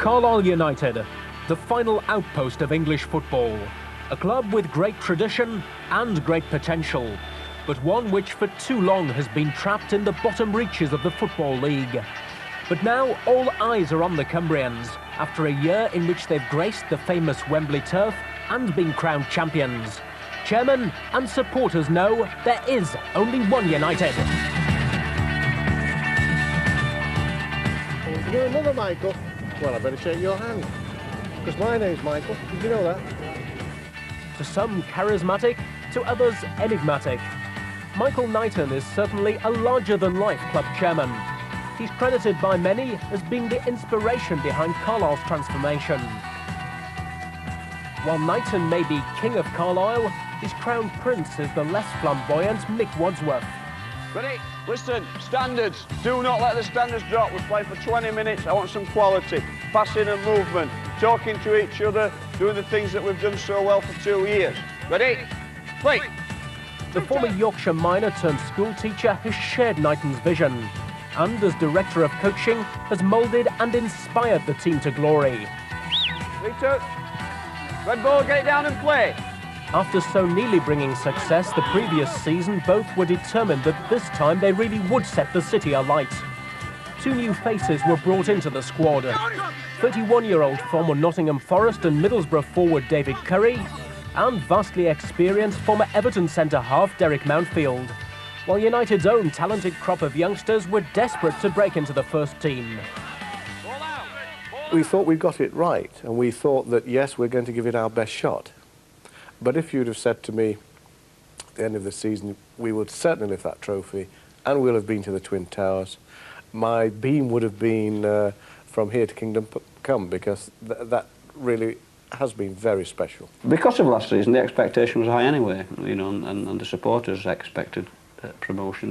Carlisle United, the final outpost of English football. A club with great tradition and great potential, but one which for too long has been trapped in the bottom reaches of the Football League. But now all eyes are on the Cumbrians, after a year in which they've graced the famous Wembley turf and been crowned champions. Chairman and supporters know there is only one United. You're another Michael. Well, I better shake your hand, because my name's Michael. Did you know that? To some charismatic, to others enigmatic. Michael Knighton is certainly a larger-than-life club chairman. He's credited by many as being the inspiration behind Carlisle's transformation. While Knighton may be king of Carlisle, his crown prince is the less flamboyant Mick Wadsworth. Ready? Listen, standards. Do not let the standards drop. We'll play for 20 minutes. I want some quality. Passing and movement. Talking to each other. Doing the things that we've done so well for 2 years. Ready? Play! The former Yorkshire miner turned school teacher has shared Knighton's vision, and as director of coaching has moulded and inspired the team to glory. 3-2. Red ball, get it down and play. After so nearly bringing success the previous season, both were determined that this time they really would set the city alight. 2 new faces were brought into the squad. 31-year-old former Nottingham Forest and Middlesbrough forward David Curry, and vastly experienced former Everton centre-half Derek Mountfield, while United's own talented crop of youngsters were desperate to break into the first team. We thought we got it right, and we thought that, yes, we're going to give it our best shot. But if you'd have said to me at the end of the season, we would certainly lift that trophy, and we'll have been to the Twin Towers, my beam would have been from here to Kingdom Come, because that really has been very special. Because of last season, the expectation was high anyway, you know, and the supporters expected promotion.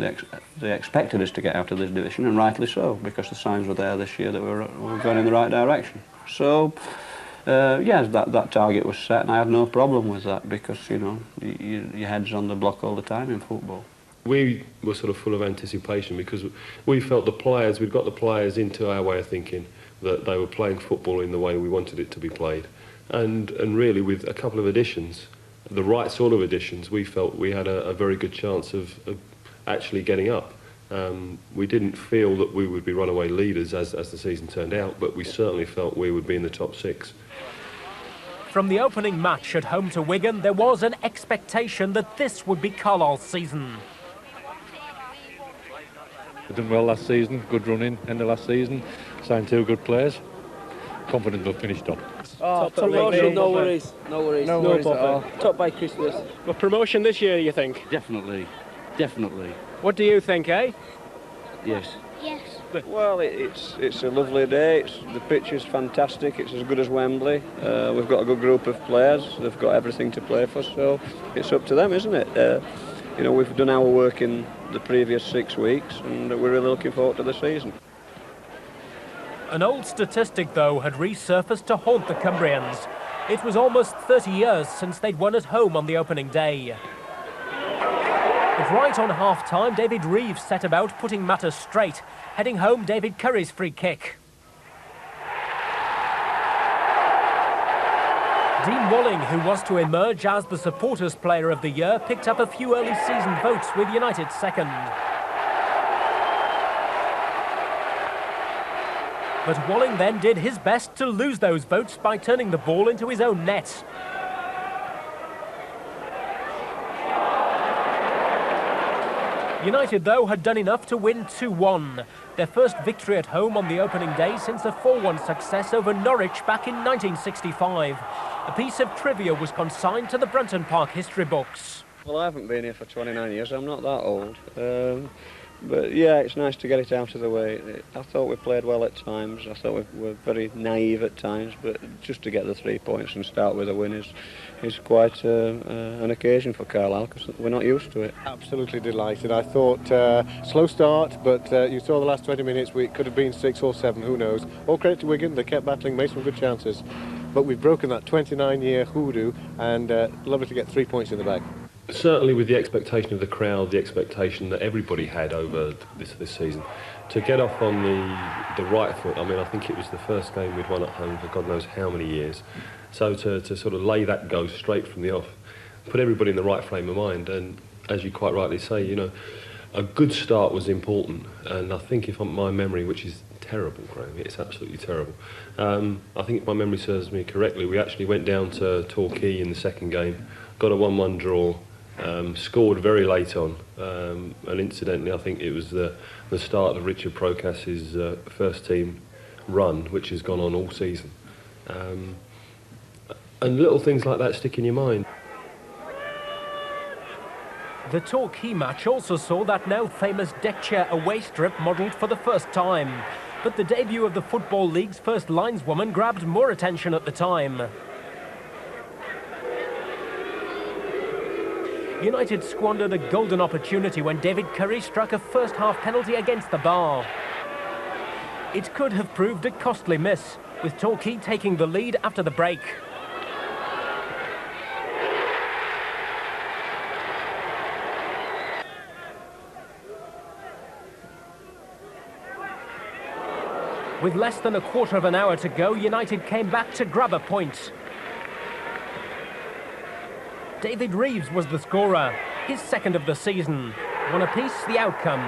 They expected us to get out of this division, and rightly so, because the signs were there this year that we were going in the right direction. So, yes, that target was set, and I had no problem with that, because, you know, your head's on the block all the time in football. We were sort of full of anticipation, because we felt we'd got the players into our way of thinking, that they were playing football in the way we wanted it to be played. And really, with a couple of additions, the right sort of additions, we felt we had a very good chance of actually getting up. We didn't feel that we would be runaway leaders as the season turned out, but we certainly felt we would be in the top 6. From the opening match at home to Wigan, there was an expectation that this would be Carlisle's season. We've done well last season, good running end of last season, signed 2 good players, confident they'll finish top. Oh, promotion, no worries. No worries at all. Top by Christmas. Well, promotion this year, you think? Definitely, definitely. What do you think, eh? Yes. Yes. Well, it's a lovely day. The pitch is fantastic. It's as good as Wembley. We've got a good group of players. They've got everything to play for, so it's up to them, isn't it? You know, we've done our work in the previous 6 weeks, and we're really looking forward to the season. An old statistic, though, had resurfaced to haunt the Cumbrians. It was almost 30 years since they'd won at home on the opening day. But right on half-time, David Reeves set about putting matters straight, heading home David Curry's free kick. Dean Walling, who was to emerge as the supporters' player of the year, picked up a few early season votes with United's second. But Walling then did his best to lose those votes by turning the ball into his own net. United, though, had done enough to win 2-1. Their first victory at home on the opening day since a 4-1 success over Norwich back in 1965. A piece of trivia was consigned to the Brunton Park history books. Well, I haven't been here for 29 years. I'm not that old. But yeah, it's nice to get it out of the way. I thought we played well at times. I thought we were very naive at times, but just to get the 3 points and start with a win is quite an occasion for Carlisle, because we're not used to it. Absolutely delighted. I thought slow start, but you saw the last 20 minutes. We could have been 6 or 7, who knows. All credit to Wigan. They kept battling, made some good chances. But we've broken that 29-year hoodoo, and lovely to get 3 points in the bag. certainly with the expectation of the crowd, the expectation that everybody had over this season, to get off on the right foot. I mean, I think it was the first game we'd won at home for God knows how many years. So to sort of lay that go straight from the off, put everybody in the right frame of mind. And as you quite rightly say, you know, a good start was important. And I think if my memory, which is terrible, Graham, it's absolutely terrible. I think if my memory serves me correctly, we actually went down to Torquay in the second game, got a 1-1 draw, scored very late on, and incidentally I think it was the start of Richard Procas's first team run, which has gone on all season. And little things like that stick in your mind. The Torquay match also saw that now famous deck chair away strip modelled for the first time. But the debut of the Football League's first lineswoman grabbed more attention at the time. United squandered a golden opportunity when David Curry struck a first-half penalty against the bar. It could have proved a costly miss, with Torquay taking the lead after the break. With less than a quarter of an hour to go, United came back to grab a point. David Reeves was the scorer, his second of the season. One apiece, the outcome.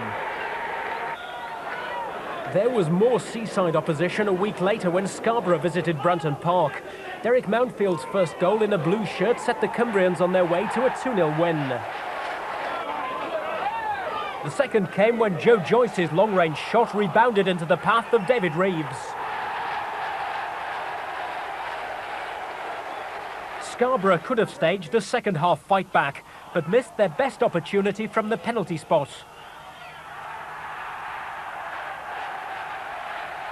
There was more seaside opposition a week later when Scarborough visited Brunton Park. Derek Mountfield's first goal in a blue shirt set the Cumbrians on their way to a 2-0 win. The second came when Joe Joyce's long-range shot rebounded into the path of David Reeves. Scarborough could have staged a second-half fight-back, but missed their best opportunity from the penalty spot.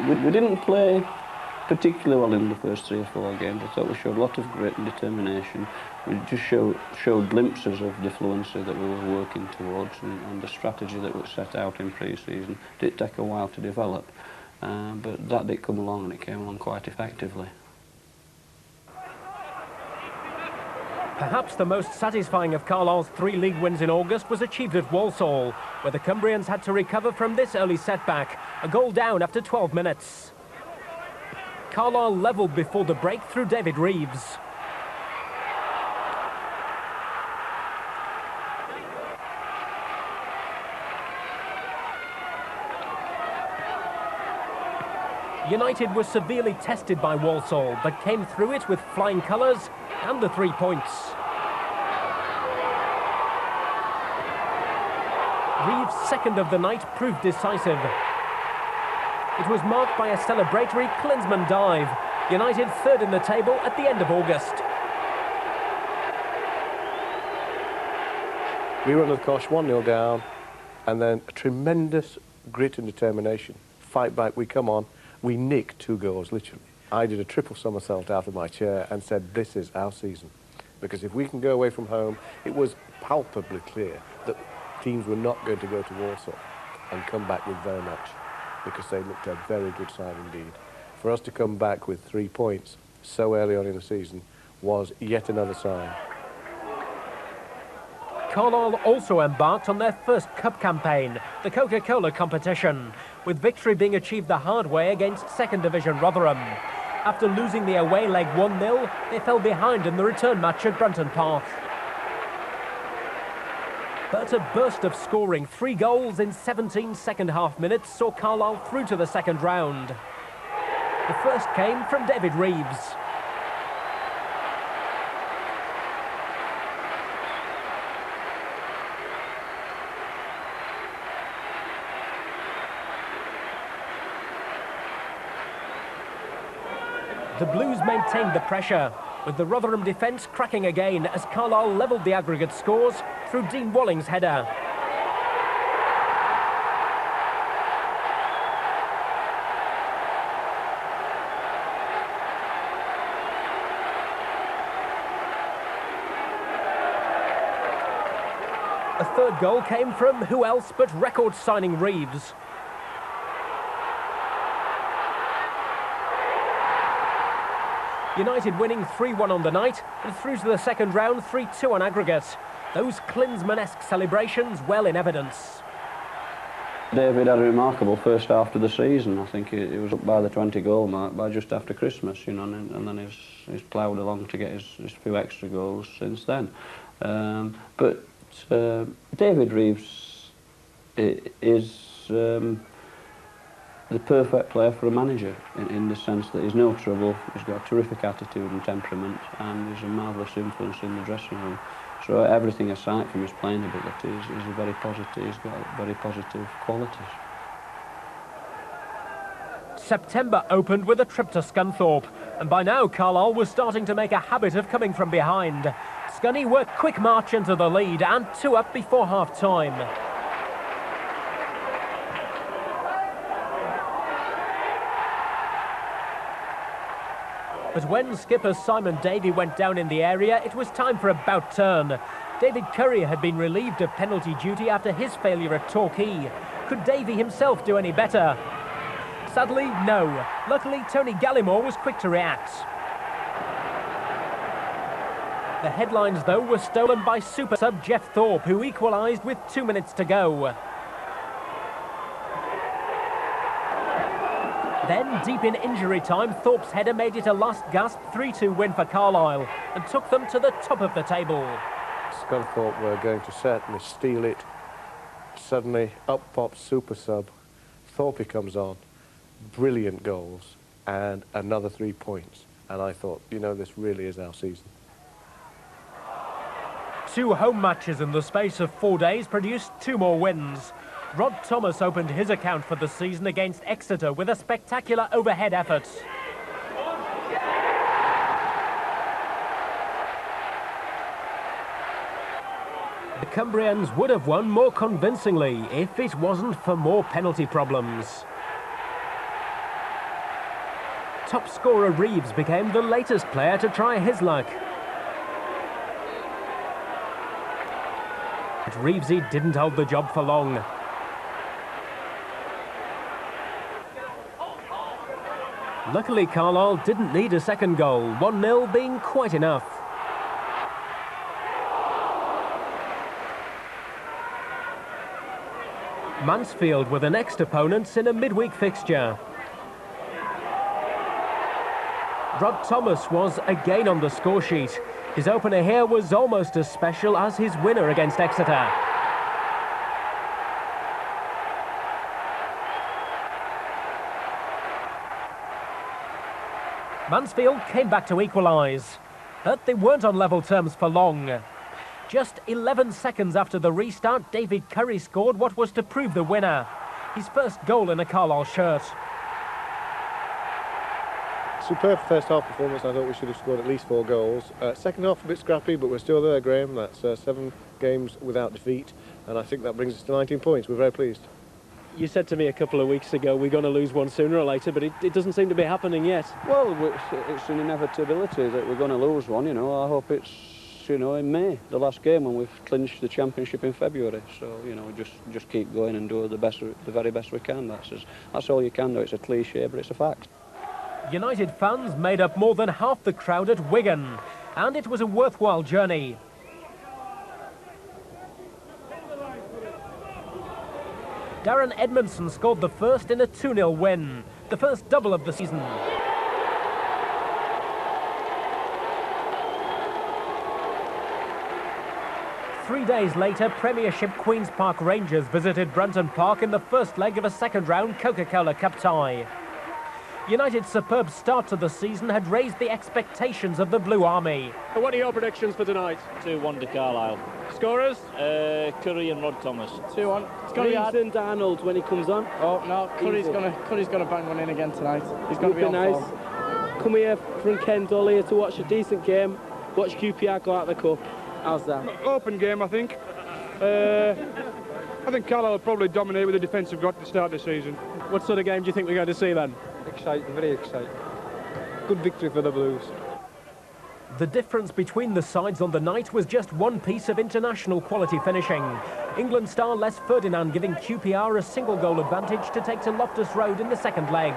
We didn't play particularly well in the first 3 or 4 games. I thought we showed a lot of grit and determination. We just showed glimpses of the fluency that we were working towards, and the strategy that was set out in pre-season. It did take a while to develop, but that did come along, and it came along quite effectively. Perhaps the most satisfying of Carlisle's 3 league wins in August was achieved at Walsall, where the Cumbrians had to recover from this early setback, a goal down after 12 minutes. Carlisle levelled before the break through David Reeves. United was severely tested by Walsall, but came through it with flying colours and the 3 points. Reeves' second of the night proved decisive. It was marked by a celebratory Klinsmann dive. United third in the table at the end of August. We were under the cosh, 1-0 down, and then a tremendous grit and determination. Fight back, we come on, we nicked 2 goals, literally. I did a triple somersault out of my chair and said, this is our season. Because if we can go away from home, it was palpably clear that teams were not going to go to Warsaw and come back with very much, because they looked a very good side indeed. For us to come back with 3 points so early on in the season was yet another sign. Carlisle also embarked on their first cup campaign, the Coca-Cola competition, with victory being achieved the hard way against second division Rotherham. After losing the away leg 1-0, they fell behind in the return match at Brunton Park. But a burst of scoring, 3 goals in 17 second-half minutes, saw Carlisle through to the second round. The first came from David Reeves. The Blues maintained the pressure, with the Rotherham defence cracking again as Carlisle levelled the aggregate scores through Dean Walling's header. A third goal came from who else but record-signing Reeves. United winning 3-1 on the night and through to the second round 3-2 on aggregate. those Klinsmann-esque celebrations well in evidence. David had a remarkable first half of the season. I think he was up by the 20-goal mark by just after Christmas, you know, and then he's ploughed along to get his few extra goals since then. But David Reeves is the perfect player for a manager in the sense that he's no trouble, he's got a terrific attitude and temperament, and he's a marvellous influence in the dressing room. So everything aside from his playing abilities is a very positive, he's got very positive qualities. September opened with a trip to Scunthorpe, and by now Carlisle was starting to make a habit of coming from behind. Scunny were quick march into the lead and 2 up before half-time. But when skipper Simon Davey went down in the area, it was time for a bout turn. David Curry had been relieved of penalty duty after his failure at Torquay. Could Davey himself do any better? Sadly, no. Luckily, Tony Gallimore was quick to react. The headlines, though, were stolen by super sub Jeff Thorpe, who equalised with 2 minutes to go. Then, deep in injury time, Thorpe's header made it a last-gasp 3-2 win for Carlisle and took them to the top of the table. Scunthorpe were going to certainly steal it. Suddenly, up pops super sub. Thorpe comes on. Brilliant goals and another 3 points. And I thought, you know, this really is our season. 2 home matches in the space of 4 days produced 2 more wins. Rod Thomas opened his account for the season against Exeter with a spectacular overhead effort. The Cumbrians would have won more convincingly if it wasn't for more penalty problems. Top scorer Reeves became the latest player to try his luck. But Reevesy didn't hold the job for long. Luckily, Carlisle didn't need a second goal, 1-0 being quite enough. Mansfield were the next opponents in a midweek fixture. Rod Thomas was again on the score sheet. His opener here was almost as special as his winner against Exeter. Mansfield came back to equalise, but they weren't on level terms for long. Just 11 seconds after the restart, David Curry scored what was to prove the winner. His first goal in a Carlisle shirt. Superb first half performance. I thought we should have scored at least 4 goals. Second half a bit scrappy, but we're still there, Graham. That's 7 games without defeat, and I think that brings us to 19 points. We're very pleased. You said to me a couple of weeks ago we're going to lose one sooner or later, but it doesn't seem to be happening yet. Well, it's an inevitability that we're going to lose one, you know. I hope it's, you know, in May, the last game, when we've clinched the championship in February. So, you know, just keep going and do the very best we can. That's all you can do. It's a cliche, but it's a fact. United fans made up more than half the crowd at Wigan, and it was a worthwhile journey. Darren Edmondson scored the first in a 2-0 win, the first double of the season. Three days later, Premiership Queen's Park Rangers visited Brunton Park in the first leg of a second-round Coca-Cola Cup tie. United's superb start to the season had raised the expectations of the Blue Army. What are your predictions for tonight? 2-1 to Carlisle. Scorers? Curry and Rod Thomas. 2-1. It's going to be Ethan Darnold when he comes on. Oh no, Curry's gonna bang one in again tonight. He's going to be on nice. form. Come here from Kendall here to watch a decent game. Watch QPR go out of the cup. How's that? Open game, I think. I think Carlisle will probably dominate with the defence we've got to start the season. What sort of game do you think we're going to see then? Exciting, very exciting. Good victory for the Blues. The difference between the sides on the night was just one piece of international quality finishing. England star Les Ferdinand giving QPR a single goal advantage to take to Loftus Road in the second leg.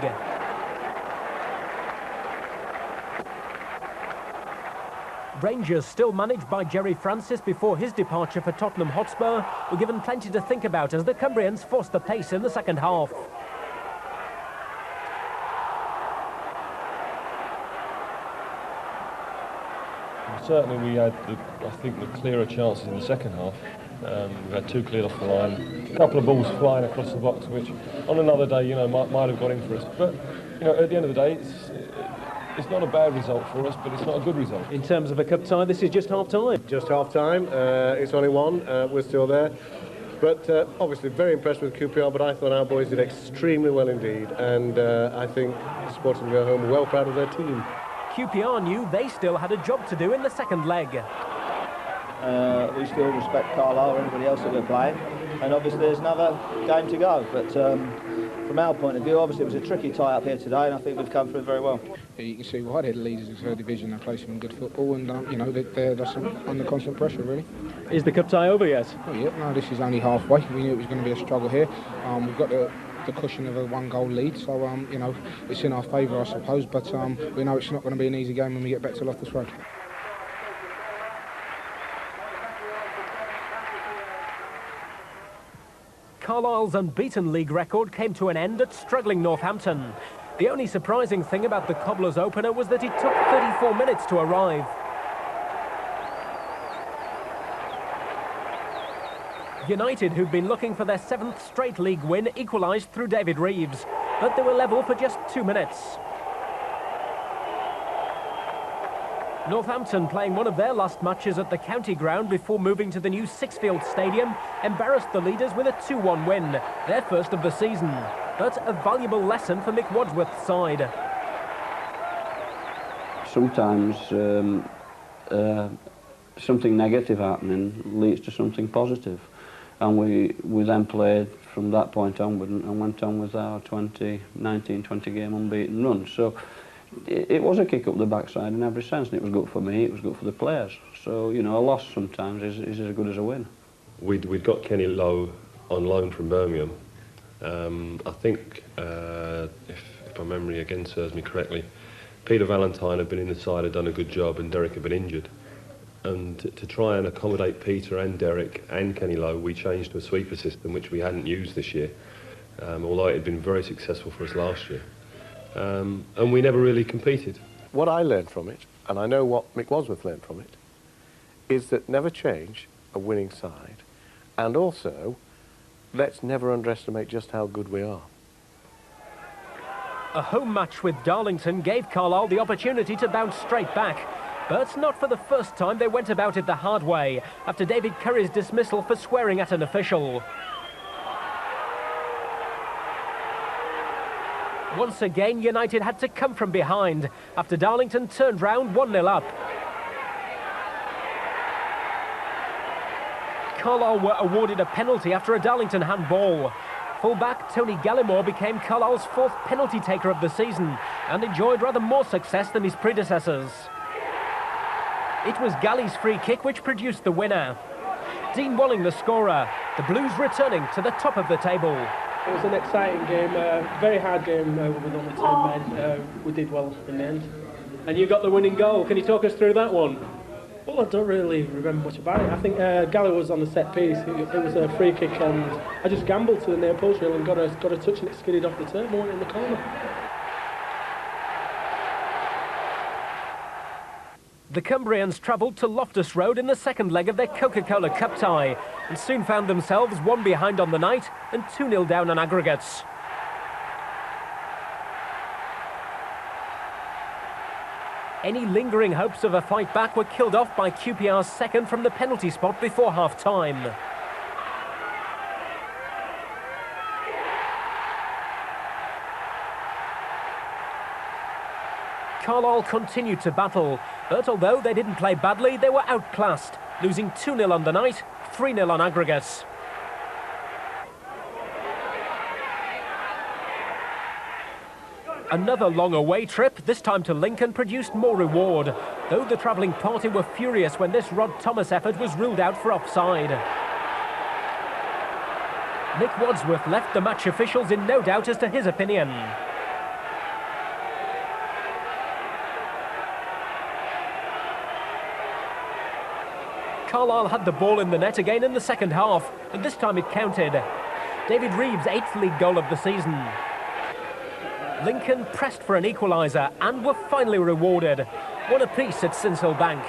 Rangers, still managed by Jerry Francis before his departure for Tottenham Hotspur, were given plenty to think about as the Cumbrians forced the pace in the second half. Certainly we had, I think, the clearer chances in the second half. We had 2 cleared off the line, a couple of balls flying across the box, which on another day, you know, might have got in for us. But, you know, at the end of the day, it's not a bad result for us, but it's not a good result. In terms of a cup tie, this is just half-time. Just half-time. It's only one. We're still there. But obviously very impressed with QPR, but I thought our boys did extremely well indeed. And I think supporters will go home well proud of their team. QPR knew they still had a job to do in the second leg. We still respect Carlisle or anybody else that we're playing, and obviously there's another game to go. But from our point of view, obviously it was a tricky tie up here today, and I think we've come through very well. You can see why they're the leaders of the division. They play some good football, and you know they're under constant pressure, really. Is the cup tie over yet? Oh yeah, no, this is only halfway. We knew it was going to be a struggle here. We've got the cushion of a 1-goal lead, so you know it's in our favour, I suppose. But we know it's not going to be an easy game when we get back to Loftus Road. Carlisle's unbeaten league record came to an end at struggling Northampton. The only surprising thing about the Cobblers opener was that it took 34 minutes to arrive. United, who'd been looking for their 7th straight league win, equalised through David Reeves, but they were level for just 2 minutes. Northampton, playing one of their last matches at the county ground before moving to the new Sixfield Stadium, embarrassed the leaders with a 2-1 win, their first of the season. But a valuable lesson for Mick Wadsworth's side. Sometimes something negative happening leads to something positive. And we then played from that point onward and went on with our 19-20 game unbeaten run. So it was a kick up the backside in every sense, and it was good for me, it was good for the players. So, you know, a loss sometimes is as good as a win. We'd got Kenny Lowe on loan from Birmingham. I think, if my memory again serves me correctly, Peter Valentine had been in the side, had done a good job, and Derek had been injured. And to try and accommodate Peter and Derek and Kenny Lowe, we changed to a sweeper system, which we hadn't used this year, although it had been very successful for us last year. And we never really competed. What I learned from it, and I know what Mick Wadsworth learned from it, is that never change a winning side, and also let's never underestimate just how good we are. A home match with Darlington gave Carlisle the opportunity to bounce straight back. But not for the first time they went about it the hard way, after David Curry's dismissal for swearing at an official. Once again, United had to come from behind, after Darlington turned round 1-0 up. Carlisle were awarded a penalty after a Darlington handball. Fullback Tony Gallimore became Carlisle's 4th penalty taker of the season, and enjoyed rather more success than his predecessors. It was Galley's free kick which produced the winner. Dean Walling the scorer, the Blues returning to the top of the table. It was an exciting game, very hard game with only 10 men. We did well in the end. And you got the winning goal. Can you talk us through that one? Well, I don't really remember much about it. I think Galley was on the set piece. It was a free kick, and I just gambled to the near post rail and got a touch, and it skidded off the turf and went in the corner. The Cumbrians travelled to Loftus Road in the second leg of their Coca-Cola Cup tie and soon found themselves 1 behind on the night and 2-0 down on aggregates. Any lingering hopes of a fight back were killed off by QPR's second from the penalty spot before half-time. Carlisle continued to battle, but although they didn't play badly, they were outclassed, losing 2-0 on the night, 3-0 on aggregates. Another long away trip, this time to Lincoln, produced more reward, though the travelling party were furious when this Rod Thomas effort was ruled out for offside. Mick Wadsworth left the match officials in no doubt as to his opinion. Carlisle had the ball in the net again in the second half, and this time it counted. David Reeves' 8th league goal of the season. Lincoln pressed for an equaliser and were finally rewarded. One apiece at Sincil Bank.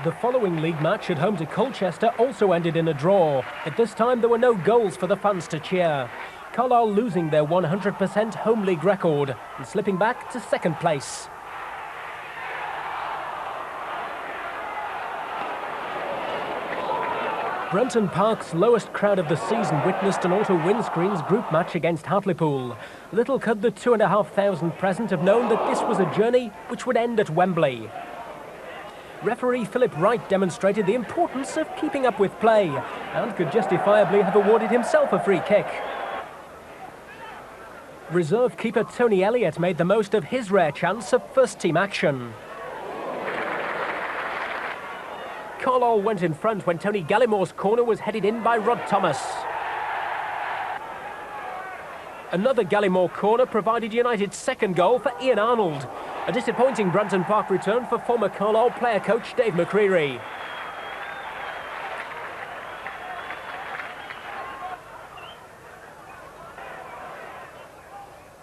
The following league match at home to Colchester also ended in a draw. At this time there were no goals for the fans to cheer. Carlisle losing their 100% home league record and slipping back to second place. Brunton Park's lowest crowd of the season witnessed an auto windscreens group match against Hartlepool. Little could the 2,500 present have known that this was a journey which would end at Wembley. Referee Philip Wright demonstrated the importance of keeping up with play and could justifiably have awarded himself a free kick. Reserve keeper Tony Elliott made the most of his rare chance of first-team action. Carlisle went in front when Tony Gallimore's corner was headed in by Rod Thomas. Another Gallimore corner provided United's second goal for Ian Arnold. A disappointing Brunton Park return for former Carlisle player coach Dave McCreary.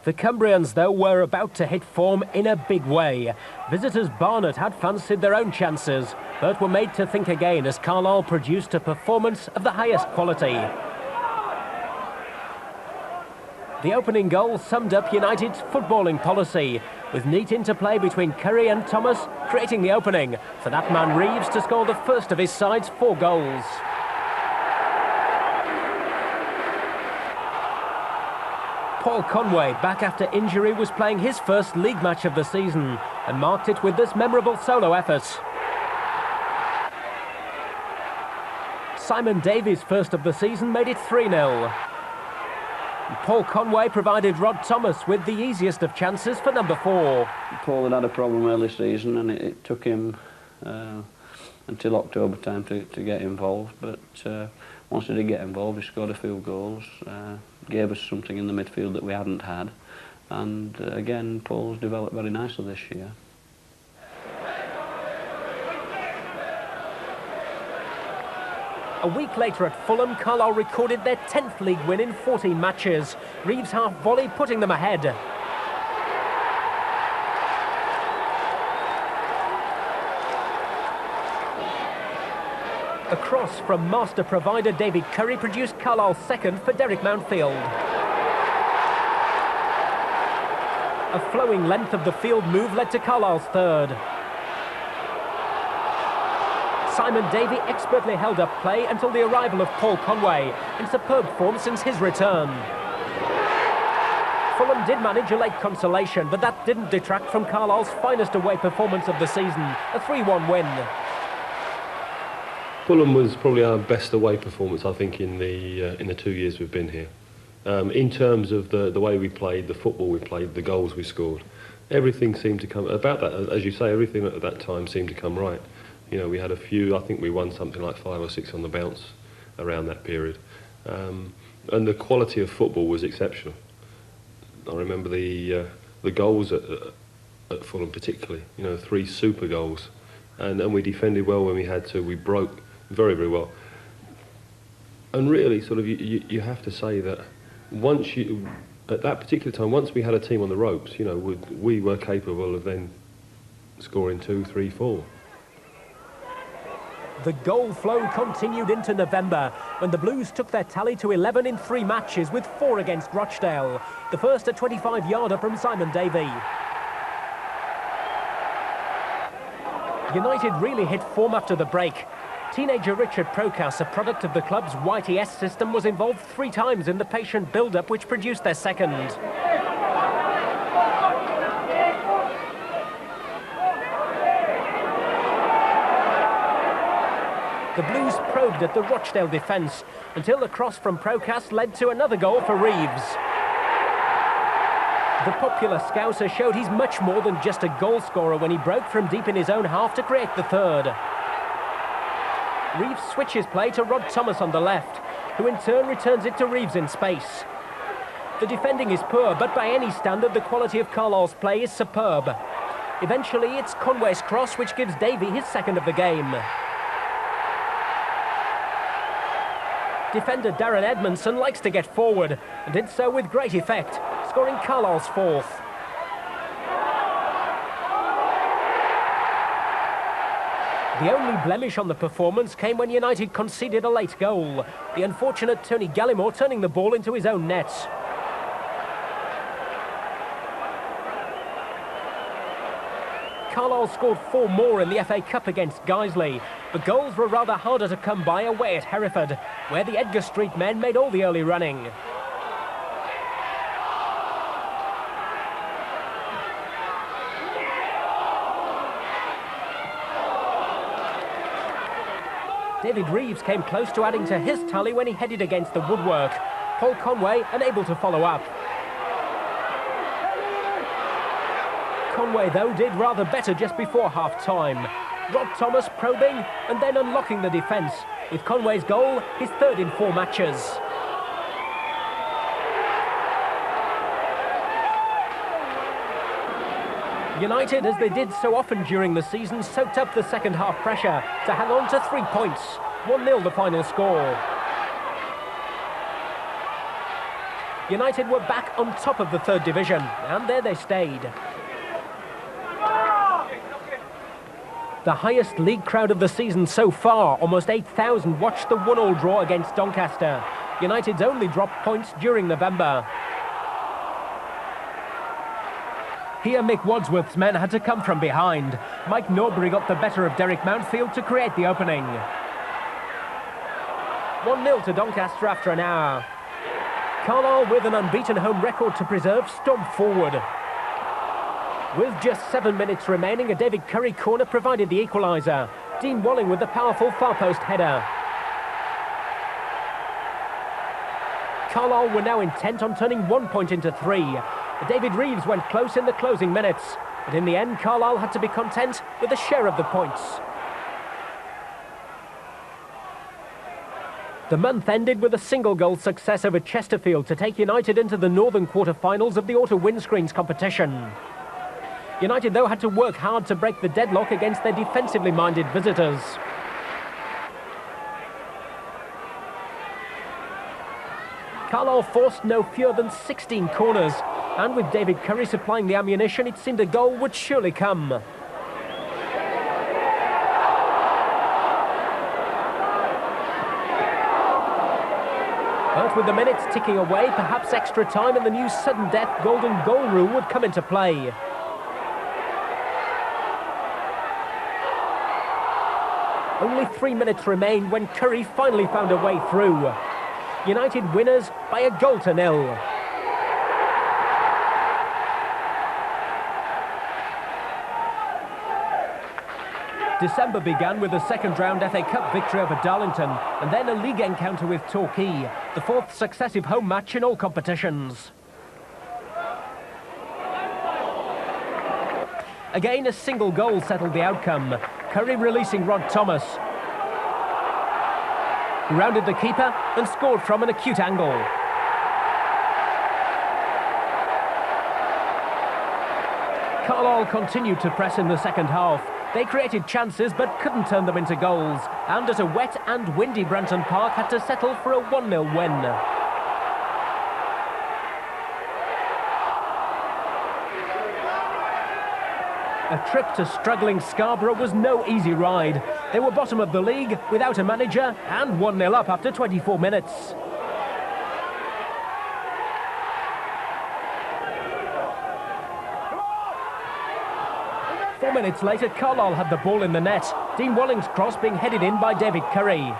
The Cumbrians, though, were about to hit form in a big way. Visitors Barnet had fancied their own chances, but were made to think again as Carlisle produced a performance of the highest quality. The opening goal summed up United's footballing policy, with neat interplay between Curry and Thomas creating the opening for that man Reeves to score the first of his side's 4 goals. Paul Conway, back after injury, was playing his first league match of the season and marked it with this memorable solo effort. Simon Davies' first of the season made it 3-0. Paul Conway provided Rod Thomas with the easiest of chances for number 4. Paul had a problem early season and it took him until October time to get involved, but once he did get involved he scored a few goals, gave us something in the midfield that we hadn't had, and again Paul's developed very nicely this year. A week later at Fulham, Carlisle recorded their 10th league win in 14 matches. Reeves' half volley putting them ahead. A cross from master provider David Curry produced Carlisle's second for Derek Mountfield. A flowing length of the field move led to Carlisle's third. Simon Davey expertly held up play until the arrival of Paul Conway, in superb form since his return. Fulham did manage a late consolation, but that didn't detract from Carlisle's finest away performance of the season, a 3-1 win. Fulham was probably our best away performance, I think, in the 2 years we've been here. In terms of the way we played, the football we played, the goals we scored, everything seemed to come about that. As you say, everything at that time seemed to come right. You know, we had a few. I think we won something like 5 or 6 on the bounce around that period, and the quality of football was exceptional. I remember the goals at Fulham particularly. You know, 3 super goals, and we defended well when we had to. We broke very, very well. And really, sort of, you have to say that at that particular time, once we had a team on the ropes, you know, we were capable of then scoring 2, 3, 4. The goal flow continued into November when the Blues took their tally to 11 in 3 matches, with 4 against Rochdale. The first a 25-yarder from Simon Davey. United really hit form after the break. Teenager Richard Prokas, a product of the club's YTS system, was involved 3 times in the patient build-up which produced their second. The Blues probed at the Rochdale defence until the cross from Prokas led to another goal for Reeves. The popular Scouser showed he's much more than just a goal scorer when he broke from deep in his own half to create the third. Reeves switches play to Rod Thomas on the left, who in turn returns it to Reeves in space. The defending is poor, but by any standard the quality of Carlisle's play is superb. Eventually, it's Conway's cross which gives Davy his second of the game. Defender Darren Edmondson likes to get forward and did so with great effect, scoring Carlisle's fourth. The only blemish on the performance came when United conceded a late goal, the unfortunate Tony Gallimore turning the ball into his own net. Carlisle scored 4 more in the FA Cup against Guiseley, but goals were rather harder to come by away at Hereford, where the Edgar Street men made all the early running. David Reeves came close to adding to his tally when he headed against the woodwork. Paul Conway unable to follow up. Conway, though, did rather better just before half-time. Rod Thomas probing and then unlocking the defence, with Conway's goal his third in 4 matches. United, as they did so often during the season, soaked up the second half pressure to hang on to 3 points. 1-0 the final score. United were back on top of the 3rd division, and there they stayed. The highest league crowd of the season so far, almost 8,000, watched the 1-1 draw against Doncaster. United's only dropped points during November. Here, Mick Wadsworth's men had to come from behind. Mike Norbury got the better of Derek Mountfield to create the opening. 1-0 to Doncaster after an hour. Carlisle, with an unbeaten home record to preserve, stormed forward. With just 7 minutes remaining, a David Curry corner provided the equaliser. Dean Walling with the powerful far post header. Carlisle were now intent on turning 1 point into 3. David Reeves went close in the closing minutes, but in the end Carlisle had to be content with a share of the points. The month ended with a single-goal success over Chesterfield to take United into the northern quarter-finals of the Auto Windscreens competition. United, though, had to work hard to break the deadlock against their defensively minded visitors. Carlisle forced no fewer than 16 corners, and with David Curry supplying the ammunition, it seemed a goal would surely come. But with the minutes ticking away, perhaps extra time and the new sudden death golden goal rule would come into play. Only 3 minutes remained when Curry finally found a way through. United winners by a 1-0. December began with a second-round FA Cup victory over Darlington and then a league encounter with Torquay, the 4th successive home match in all competitions. Again, a single goal settled the outcome. Curry releasing Rod Thomas, who rounded the keeper and scored from an acute angle. Carlisle continued to press in the second half. They created chances but couldn't turn them into goals, and at a wet and windy Branton Park had to settle for a 1-0 win. A trip to struggling Scarborough was no easy ride. They were bottom of the league without a manager and 1-0 up after 24 minutes. Four minutes later, Carlisle had the ball in the net. Dean Walling's cross being headed in by David Curry.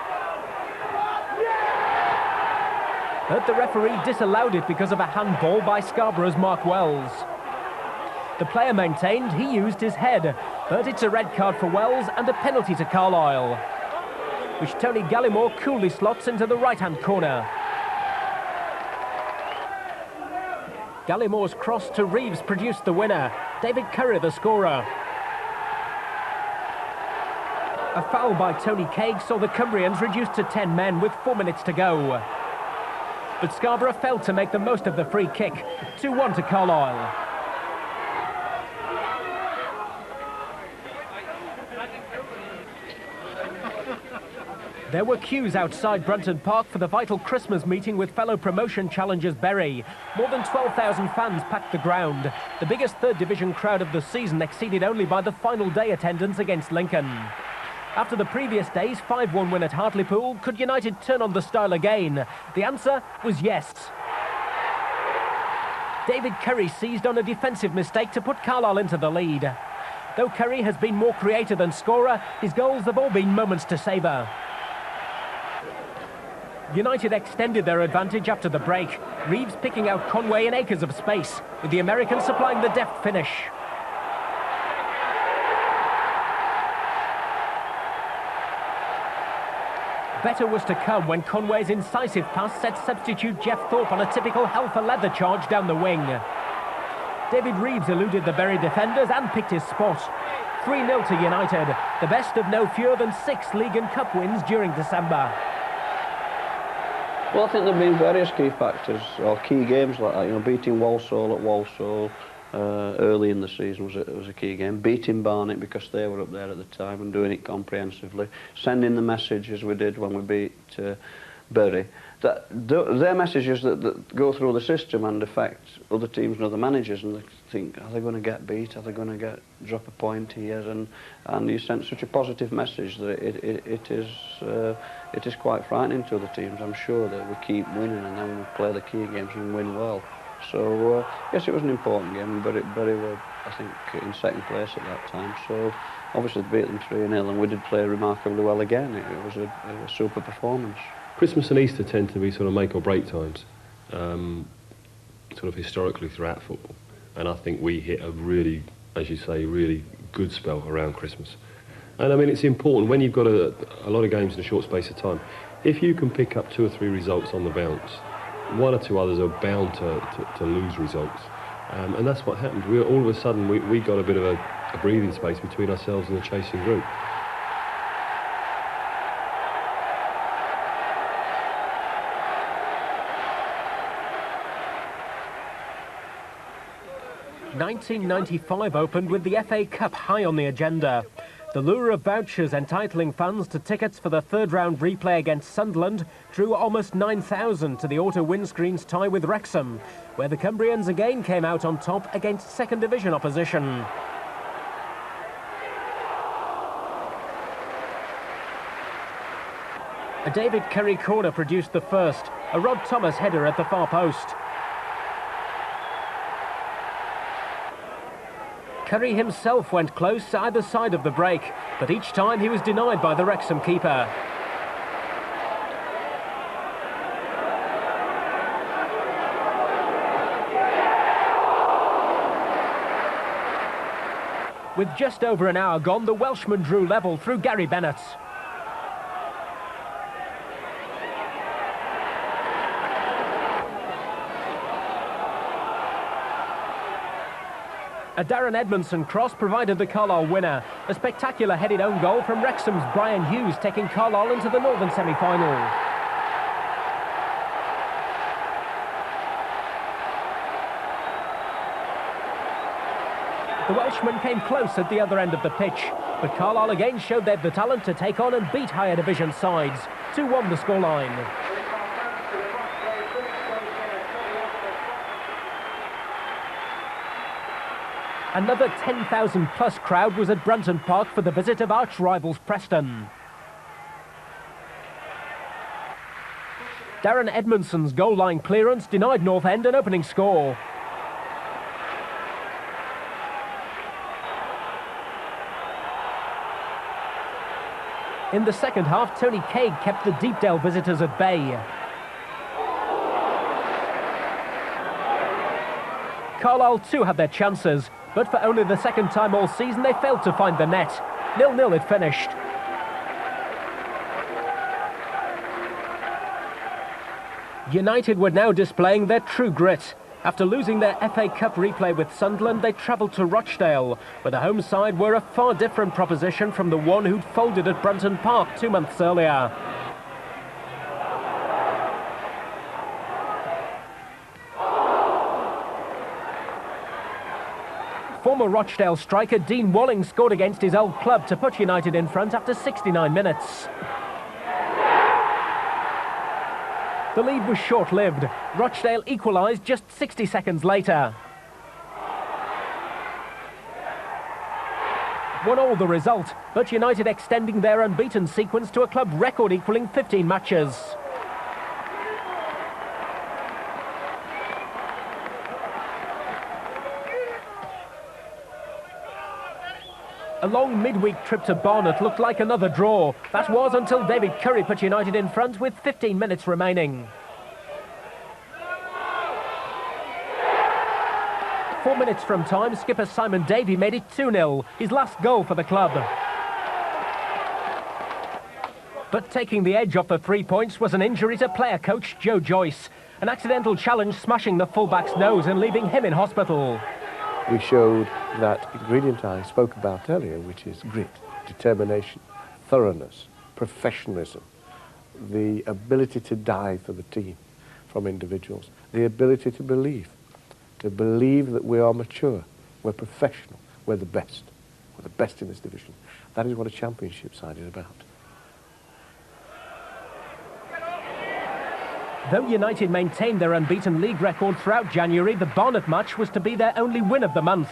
But the referee disallowed it because of a handball by Scarborough's Mark Wells. The player maintained he used his head, but it's a red card for Wells and a penalty to Carlisle, which Tony Gallimore coolly slots into the right-hand corner. Gallimore's cross to Reeves produced the winner. David Curry the scorer. A foul by Tony Cagg saw the Cumbrians reduced to 10 men with 4 minutes to go. But Scarborough failed to make the most of the free kick. 2-1 to Carlisle. There were queues outside Brunton Park for the vital Christmas meeting with fellow promotion challengers Bury. More than 12,000 fans packed the ground. The biggest third division crowd of the season, exceeded only by the final day attendance against Lincoln. After the previous day's 5-1 win at Hartlepool, could United turn on the style again? The answer was yes. David Curry seized on a defensive mistake to put Carlisle into the lead. Though Curry has been more creative than scorer, his goals have all been moments to savour. United extended their advantage after the break, Reeves picking out Conway in acres of space, with the American supplying the deft finish. Better was to come when Conway's incisive pass set substitute Jeff Thorpe on a typical hell for leather charge down the wing. David Reeves eluded the Bury defenders and picked his spot. 3-0 to United, the best of no fewer than 6 League and Cup wins during December. Well, I think there have been various key factors, or key games like that. You know, beating Walsall at Walsall early in the season was a key game. Beating Barnet because they were up there at the time and doing it comprehensively. Sending the message as we did when we beat Bury. They're messages that go through the system and affect other teams and other managers, and they think, are they going to get beat? Are they going to drop a point here? And you sent such a positive message that it is quite frightening to other teams. I'm sure that we keep winning and then we play the key games and win well. So yes, it was an important game. Bury were, I think, in second place at that time. So obviously they beat them 3-0, and we did play remarkably well again. It was a super performance. Christmas and Easter tend to be sort of make or break times, sort of historically throughout football. And I think we hit a really, as you say, really good spell around Christmas. And I mean, it's important when you've got a lot of games in a short space of time. If you can pick up 2 or 3 results on the bounce, 1 or 2 others are bound to lose results. And that's what happened. All of a sudden, we got a bit of a breathing space between ourselves and the chasing group. (1995) opened with the FA Cup high on the agenda. The lure of vouchers entitling fans to tickets for the third-round replay against Sunderland drew almost 9,000 to the auto windscreens tie with Wrexham, where the Cumbrians again came out on top against second division opposition. A David Curry corner produced the first, a Rod Thomas header at the far post. Curry himself went close either side of the break, but each time he was denied by the Wrexham keeper. With just over an hour gone, the Welshman drew level through Gary Bennett. A Darren Edmondson cross provided the Carlisle winner. A spectacular headed own goal from Wrexham's Brian Hughes, taking Carlisle into the Northern semi-final. The Welshman came close at the other end of the pitch, but Carlisle again showed they had the talent to take on and beat higher division sides. 2-1 the scoreline. Another 10,000 plus crowd was at Brunton Park for the visit of arch rivals Preston. Darren Edmondson's goal line clearance denied North End an opening score. In the second half, Tony Cade kept the Deepdale visitors at bay. Carlisle too had their chances, but for only the second time all season they failed to find the net. 0-0 it finished. United were now displaying their true grit. After losing their FA Cup replay with Sunderland, they travelled to Rochdale, where the home side were a far different proposition from the one who'd folded at Brunton Park 2 months earlier. Former Rochdale striker Dean Walling scored against his old club to put United in front after 69 minutes. The lead was short-lived. Rochdale equalised just 60 seconds later. 1-1 the result, but United extending their unbeaten sequence to a club record equalling 15 matches. A long midweek trip to Barnet looked like another draw. That was until David Curry put United in front with 15 minutes remaining. 4 minutes from time, skipper Simon Davey made it 2-0, his last goal for the club. But taking the edge off the 3 points was an injury to player coach Joe Joyce. An accidental challenge smashing the fullback's nose and leaving him in hospital. We showed that ingredient I spoke about earlier, which is grit, determination, thoroughness, professionalism, the ability to die for the team from individuals, the ability to believe that we are mature, we're professional, we're the best in this division. That is what a championship side is about. Though United maintained their unbeaten league record throughout January, the Barnet match was to be their only win of the month.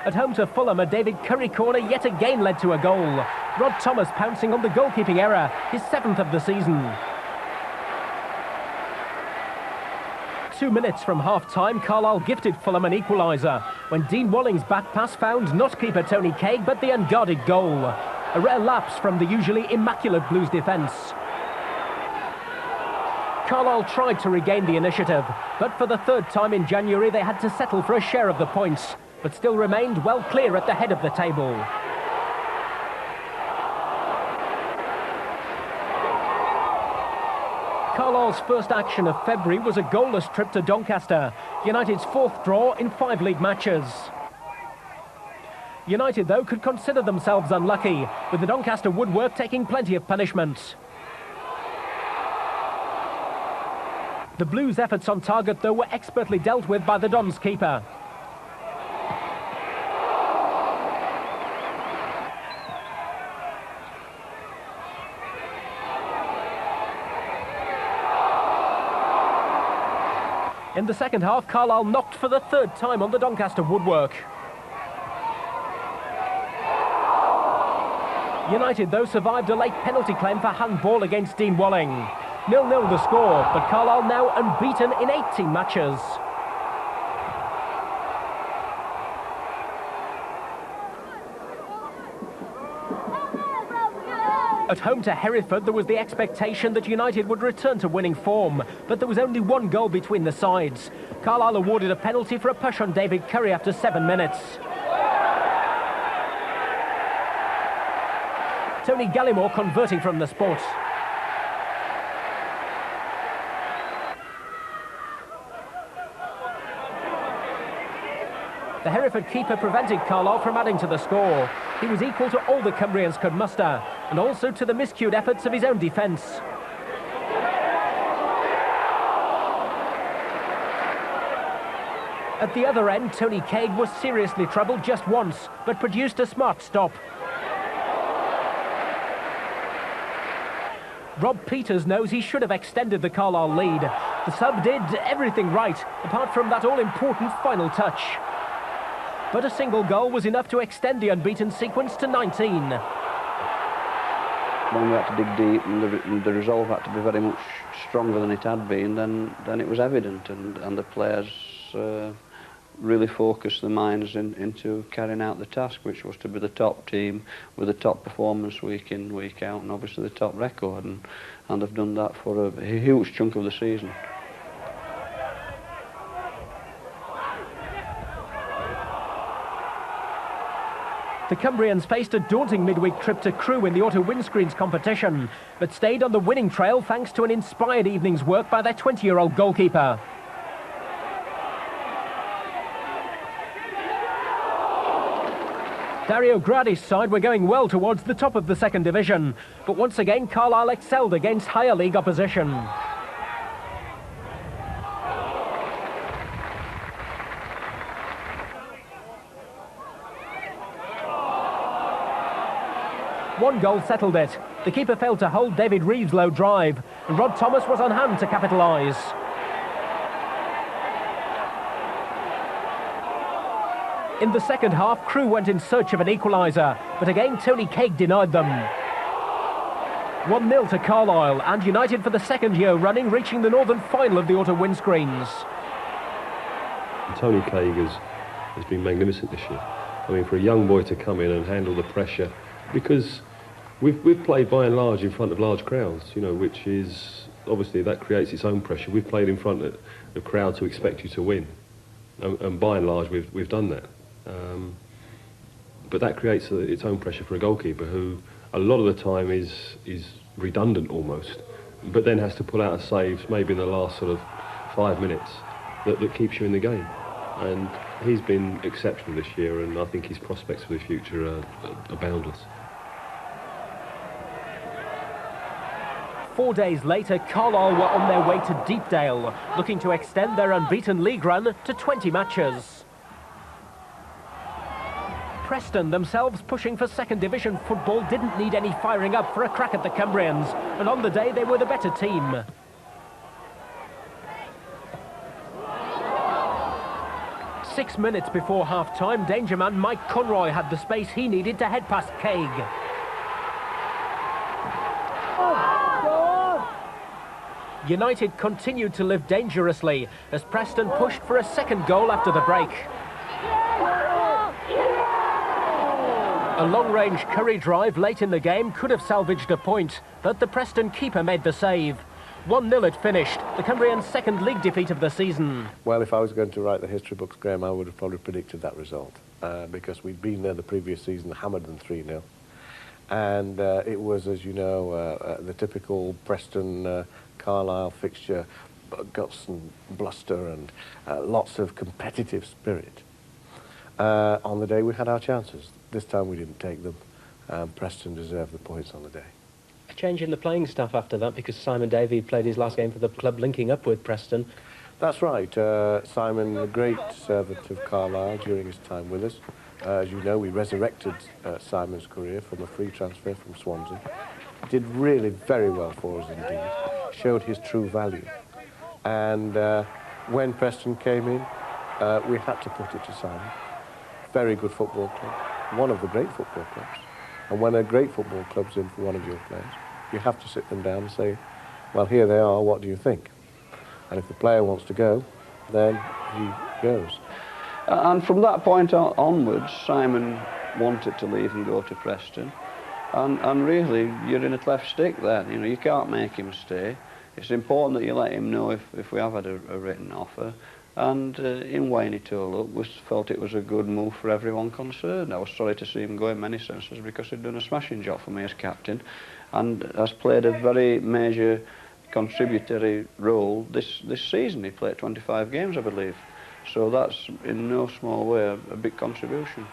At home to Fulham, a David Curry corner yet again led to a goal. Rod Thomas pouncing on the goalkeeping error, his 7th of the season. 2 minutes from half-time, Carlisle gifted Fulham an equaliser, when Dean Walling's back pass found not keeper Tony Craig, but the unguarded goal. A rare lapse from the usually immaculate Blues defence. Carlisle tried to regain the initiative, but for the 3rd time in January they had to settle for a share of the points, but still remained well clear at the head of the table. Carlisle's first action of February was a goalless trip to Doncaster, United's 4th draw in 5 league matches. United, though, could consider themselves unlucky, with the Doncaster woodwork taking plenty of punishment. The Blues' efforts on target, though, were expertly dealt with by the Dons keeper. In the second half, Carlisle knocked for the 3rd time on the Doncaster woodwork. United, though, survived a late penalty claim for handball against Dean Walling. 0-0 the score, but Carlisle now unbeaten in 18 matches. At home to Hereford, there was the expectation that United would return to winning form, but there was only 1 goal between the sides. Carlisle awarded a penalty for a push on David Curry after 7 minutes. Tony Gallimore converting from the spot. The Hereford keeper prevented Carlisle from adding to the score. He was equal to all the Cumbrians could muster, and also to the miscued efforts of his own defence. At the other end, Tony Craig was seriously troubled just once, but produced a smart stop. Rob Peters knows he should have extended the Carlisle lead. The sub did everything right, apart from that all-important final touch. But a single goal was enough to extend the unbeaten sequence to 19. When we had to dig deep and the resolve had to be very much stronger than it had been, then it was evident, and the players really focused their minds into carrying out the task, which was to be the top team with the top performance week in, week out, and obviously the top record, and they've done that for a huge chunk of the season. The Cumbrians faced a daunting midweek trip to Crewe in the auto windscreens competition, but stayed on the winning trail thanks to an inspired evening's work by their 20-year-old goalkeeper. Dario Gradi's side were going well towards the top of the 2nd division, but once again Carlisle excelled against higher league opposition. One goal settled it. The keeper failed to hold David Reeves' low drive, Rod Thomas was on hand to capitalise. In the second half, Crewe went in search of an equaliser, but again Tony Craig denied them. 1-0 to Carlisle, and United for the second year running reaching the northern final of the autumn windscreens. Tony Craig has been magnificent this year. I mean, for a young boy to come in and handle the pressure, because we've played by and large in front of large crowds, you know, which is obviously that creates its own pressure. We've played in front of crowds who expect you to win, and by and large we've done that. But that creates its own pressure for a goalkeeper who a lot of the time is redundant almost, but then has to pull out a save maybe in the last sort of 5 minutes that keeps you in the game. And he's been exceptional this year, and I think his prospects for the future are boundless. 4 days later, Carlisle were on their way to Deepdale, looking to extend their unbeaten league run to 20 matches. Preston, themselves pushing for second division football, didn't need any firing up for a crack at the Cumbrians, and on the day they were the better team. Six minutes before half-time, danger man Mike Conroy had the space he needed to head past Craig. United continued to live dangerously as Preston pushed for a second goal after the break. A long-range Curry drive late in the game could have salvaged a point, but the Preston keeper made the save. 1-0 it finished, the Cumbrians' second league defeat of the season. Well, if I was going to write the history books, Graham, I would have probably predicted that result, because we'd been there the previous season, hammered them 3-0. And it was, as you know, the typical Preston Carlisle fixture, guts and bluster and lots of competitive spirit. On the day we had our chances. This time we didn't take them. Preston deserved the points on the day. A change in the playing staff after that, because Simon Davey played his last game for the club, linking up with Preston. That's right. Simon, a great servant of Carlisle during his time with us. As you know, we resurrected Simon's career from a free transfer from Swansea. Did really very well for us indeed. Showed his true value. And when Preston came in, we had to put it to Simon. Very good football club. One of the great football clubs. And when a great football club's in for one of your players, you have to sit them down and say, well, here they are, what do you think? And if the player wants to go, then he goes. And from that point onwards, Simon wanted to leave and go to Preston. And really, you're in a cleft stick there. You know, you can't make him stay. It's important that you let him know if we have had a written offer. And in Wayne, he told up, we felt it was a good move for everyone concerned. I was sorry to see him go in many senses because he'd done a smashing job for me as captain and has played a very major contributory role this season. He played 25 games, I believe. So that's, in no small way, a big contribution.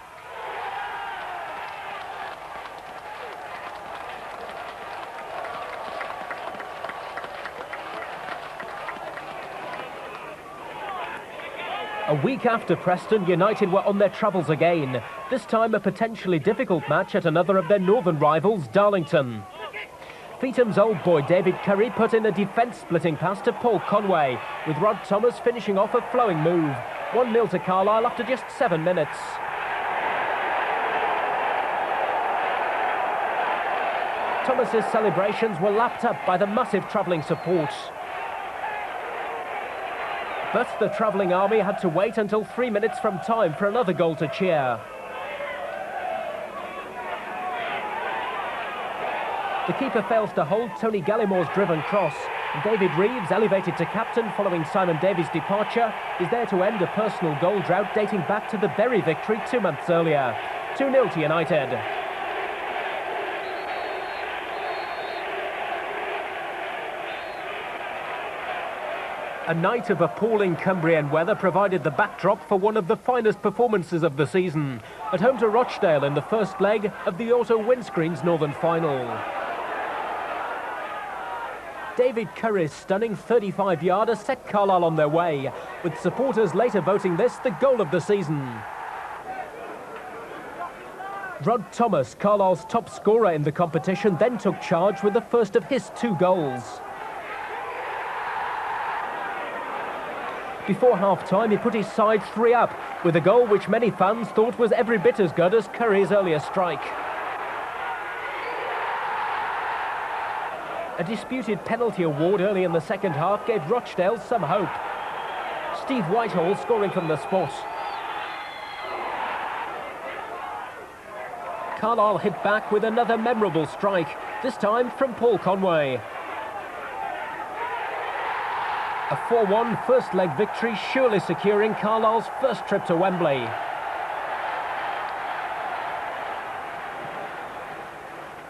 A week after Preston, United were on their travels again. This time a potentially difficult match at another of their northern rivals, Darlington. Feetham's old boy David Curry put in a defence-splitting pass to Paul Conway, with Rod Thomas finishing off a flowing move. 1-0 to Carlisle after just 7 minutes. Thomas's celebrations were lapped up by the massive travelling support. But the travelling army had to wait until 3 minutes from time for another goal to cheer. The keeper fails to hold Tony Gallimore's driven cross. David Reeves, elevated to captain following Simon Davies' departure, is there to end a personal goal drought dating back to the Bury victory 2 months earlier. 2-0 to United. A night of appalling Cumbrian weather provided the backdrop for one of the finest performances of the season, at home to Rochdale in the first leg of the Auto Windscreens Northern Final. David Curry's stunning 35-yarder set Carlisle on their way, with supporters later voting this the goal of the season. Rod Thomas, Carlisle's top scorer in the competition, then took charge with the first of his 2 goals. Before half-time, he put his side 3 up, with a goal which many fans thought was every bit as good as Curry's earlier strike. A disputed penalty award early in the second half gave Rochdale some hope. Steve Whitehall scoring from the spot. Carlisle hit back with another memorable strike, this time from Paul Conway. A 4-1 first leg victory, surely securing Carlisle's first trip to Wembley.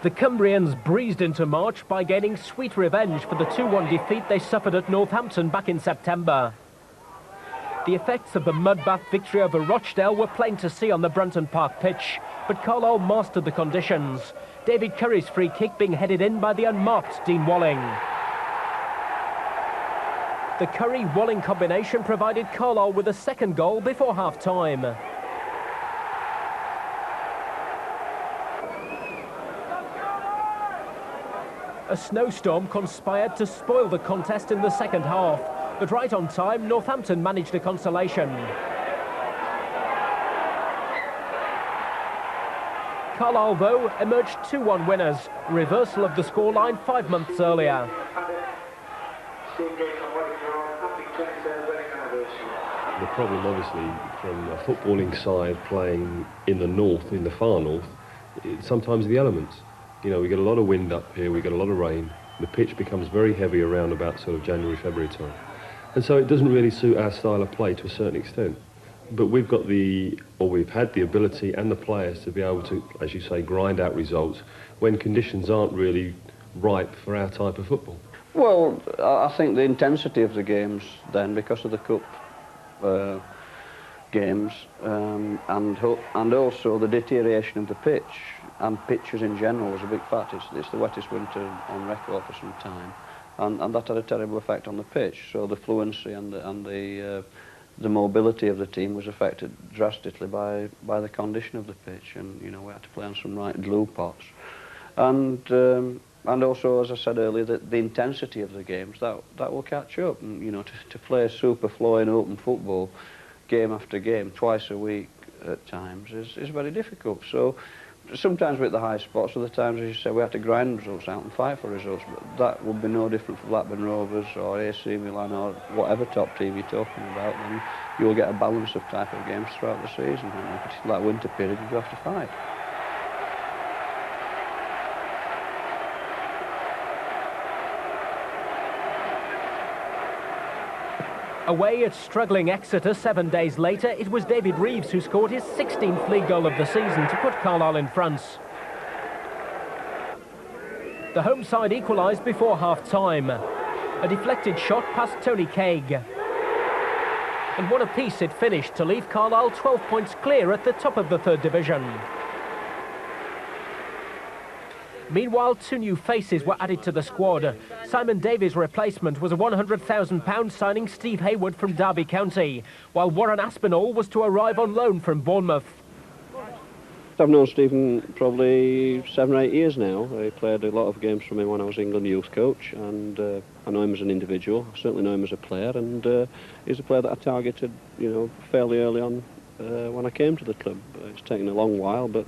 The Cumbrians breezed into March by gaining sweet revenge for the 2-1 defeat they suffered at Northampton back in September. The effects of the mud-bath victory over Rochdale were plain to see on the Brunton Park pitch, but Carlisle mastered the conditions. David Curry's free kick being headed in by the unmarked Dean Walling. The Curry-Walling combination provided Carlisle with a second goal before half-time. A snowstorm conspired to spoil the contest in the second half, but right on time, Northampton managed a consolation. Carlisle, though, emerged 2-1 winners, reversal of the scoreline 5 months earlier. The problem, obviously, from a footballing side playing in the north, in the far north, it's sometimes the elements. You know, we get a lot of wind up here, we get a lot of rain. The pitch becomes very heavy around about sort of January, February time. And so it doesn't really suit our style of play to a certain extent. But we've got we've had the ability and the players to be able to, as you say, grind out results when conditions aren't really ripe for our type of football. Well, I think the intensity of the games then, because of the cup games, and also the deterioration of the pitch and pitches in general was a big factor. It's the wettest winter on record for some time, and that had a terrible effect on the pitch. So the fluency and the mobility of the team was affected drastically by the condition of the pitch, and you know, we had to play on some right glue pots, and also, as I said earlier, the intensity of the games that will catch up. And, you know, to play super flowing open football game after game twice a week at times is very difficult. So sometimes we're at the high spots, other times, as you say, we have to grind results out and fight for results, but that would be no different for Blackburn Rovers or AC Milan or whatever top team you're talking about. Then you'll get a balance of type of games throughout the season, and particularly that winter period, you have to fight. Away at struggling Exeter 7 days later, it was David Reeves who scored his 16th league goal of the season to put Carlisle in front. The home side equalised before half-time. A deflected shot past Tony Craig. And one apiece it finished to leave Carlisle 12 points clear at the top of the third division. Meanwhile, 2 new faces were added to the squad. Simon Davies' replacement was a £100,000 signing Steve Hayward from Derby County, while Warren Aspinall was to arrive on loan from Bournemouth. I've known Stephen probably 7 or 8 years now. I played a lot of games for me when I was England youth coach, and I know him as an individual. I certainly know him as a player, and he's a player that I targeted, you know, fairly early on when I came to the club. It's taken a long while, but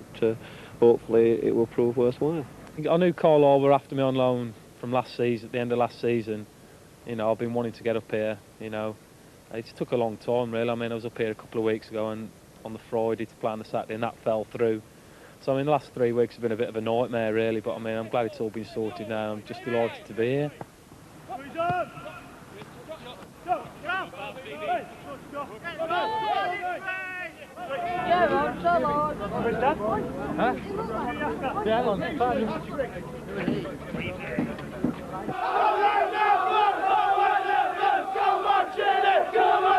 hopefully it will prove worthwhile. I knew Carlisle were after me on loan from last season, at the end of last season. You know, I've been wanting to get up here, you know. It took a long time, really. I mean, I was up here a couple of weeks ago and on the Friday to play on the Saturday, and that fell through. So, I mean, the last 3 weeks have been a bit of a nightmare, really, but I mean, I'm glad it's all been sorted now. I'm just delighted to be here.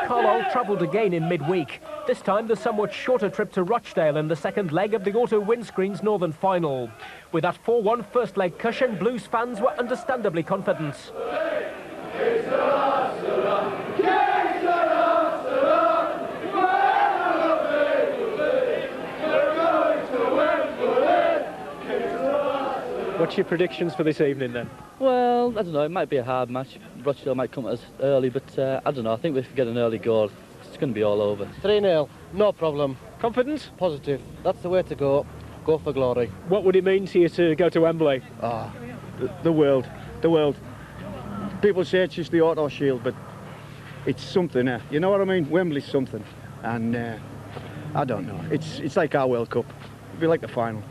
Carlisle travelled again in midweek. This time the somewhat shorter trip to Rochdale in the second leg of the Auto Windscreens Northern Final. With that 4-1 first leg cushion, Blues fans were understandably confident. What's your predictions for this evening then? Well, I don't know, it might be a hard match. Rochdale might come at us early, but I don't know, I think if we get an early goal, it's going to be all over. 3-0, no problem. Confidence? Positive. That's the way to go. Go for glory. What would it mean to you to go to Wembley? The world. People say it's just the Auto Shield, but it's something, you know what I mean? Wembley's something, and I don't know. It's like our World Cup. It'll be like the final.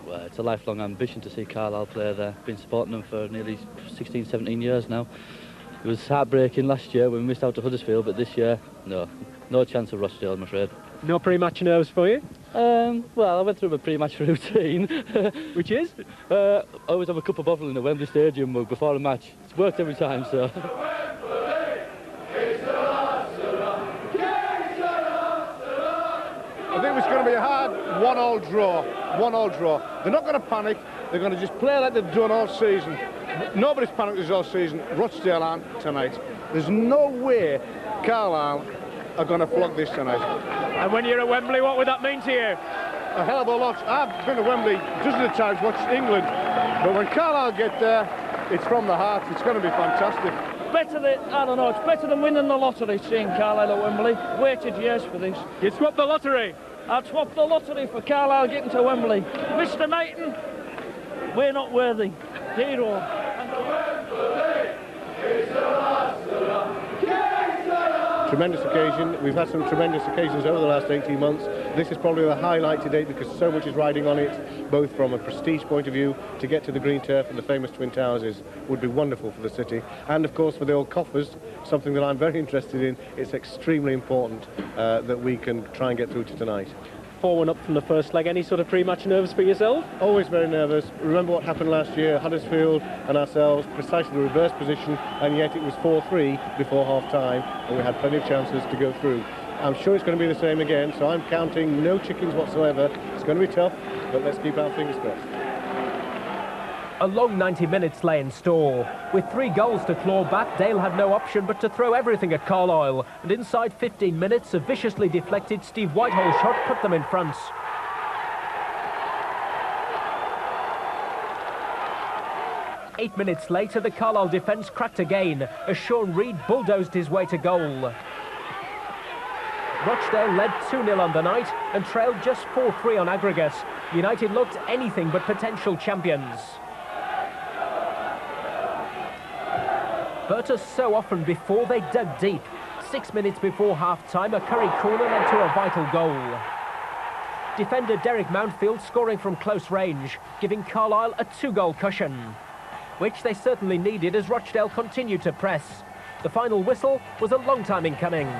Well, it's a lifelong ambition to see Carlisle play there. Been supporting them for nearly 16, 17 years now. It was heartbreaking last year when we missed out to Huddersfield, but this year, no chance of Rochdale, I'm afraid. No pre-match nerves for you? Well, I went through my pre-match routine. Which is? I always have a cup of bottle in the Wembley Stadium mug before a match. It's worked every time, so... I think it's going to be a hard 1-1 draw. 1-1 draw. They're not going to panic. They're going to just play like they've done all season. Nobody's panicked this all season. Rochdale aren't tonight. There's no way Carlisle are going to flog this tonight. And when you're at Wembley, what would that mean to you? A hell of a lot. I've been to Wembley dozens of times, watched England. But when Carlisle get there, it's from the heart. It's going to be fantastic. Better than, I don't know, it's better than winning the lottery, seeing Carlisle at Wembley. Waited years for this. You'd swap the lottery? I'd swap the lottery for Carlisle getting to Wembley. Mr. Knighton, we're not worthy. Hero. Tremendous occasion. We've had some tremendous occasions over the last 18 months. This is probably the highlight to date because so much is riding on it, both from a prestige point of view. To get to the green turf and the famous Twin Towers would be wonderful for the city, and of course for the old coffers, something that I'm very interested in. It's extremely important that we can try and get through to tonight. 4-1 up from the first leg. Any sort of pre-match nerves for yourself? Always very nervous. Remember what happened last year, Huddersfield and ourselves, precisely the reverse position, and yet it was 4-3 before half-time, and we had plenty of chances to go through. I'm sure it's going to be the same again, so I'm counting no chickens whatsoever. It's going to be tough, but let's keep our fingers crossed. A long 90 minutes lay in store. With 3 goals to claw back, Dale had no option but to throw everything at Carlisle. And inside 15 minutes, a viciously deflected Steve Whitehall shot put them in front. Eight minutes later, the Carlisle defence cracked again as Sean Reid bulldozed his way to goal. Rochdale led 2-0 on the night and trailed just 4-3 on aggregate. United looked anything but potential champions. But as so often before, they dug deep. 6 minutes before half-time, a Curry corner led to a vital goal. Defender Derek Mountfield scoring from close range, giving Carlisle a 2-goal cushion, which they certainly needed as Rochdale continued to press. The final whistle was a long time in coming.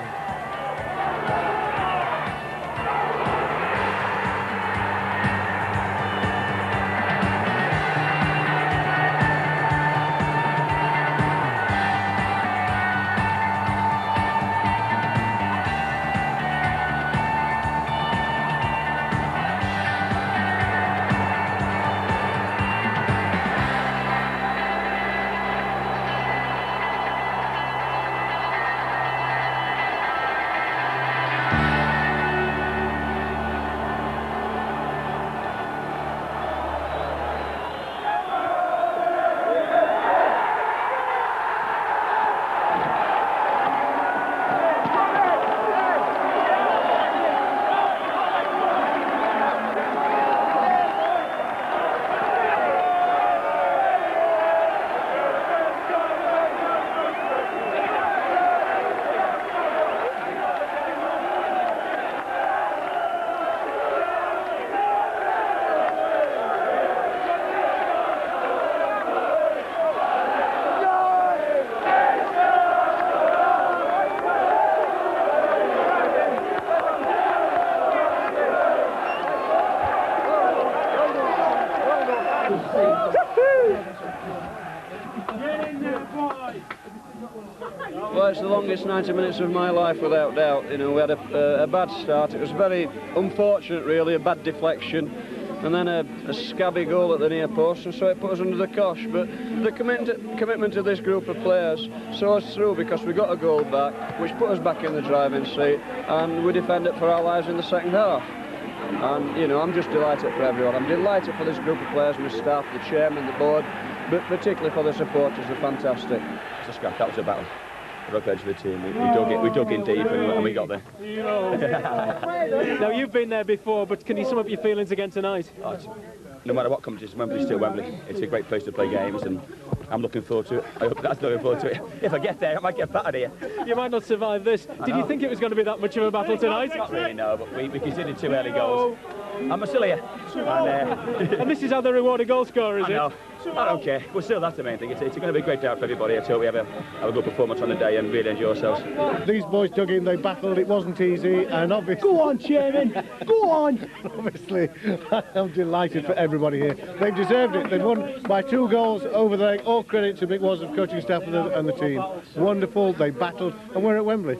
Well, it's the longest 90 minutes of my life, without doubt. You know, we had a bad start. It was very unfortunate, really, a bad deflection, and then a scabby goal at the near post, and so it put us under the cosh. But the commitment of this group of players saw us through, because we got a goal back, which put us back in the driving seat, and we defended for our lives in the second half. And, you know, I'm just delighted for everyone. I'm delighted for this group of players and the staff, the chairman, the board, but particularly for the supporters. They're fantastic. It's a scrap. That was a battle. The rough edge of the team. We dug in deep and we got there. Now, you've been there before, but can you sum up your feelings again tonight? No matter what comes, Wembley's still Wembley. It's a great place to play games, and I'm looking forward to it. I hope that's looking forward to it. If I get there, I might get battered here. You might not survive this. Did you think it was going to be that much of a battle tonight? Not really, no, but we conceded 2 early goals. I'm still here. And this is how they reward a goal scorer, is it? I don't care. Well, still, that's the main thing. It's going to be a great day out for everybody. I hope we have a good performance on the day and really enjoy ourselves. These boys dug in, they battled, it wasn't easy, and obviously... Go on, Chairman! Go on! Obviously, I'm delighted for everybody here. They've deserved it. They've won by 2 goals over there. All credit to Mick Was of coaching staff and the team. Wonderful, they battled, and we're at Wembley.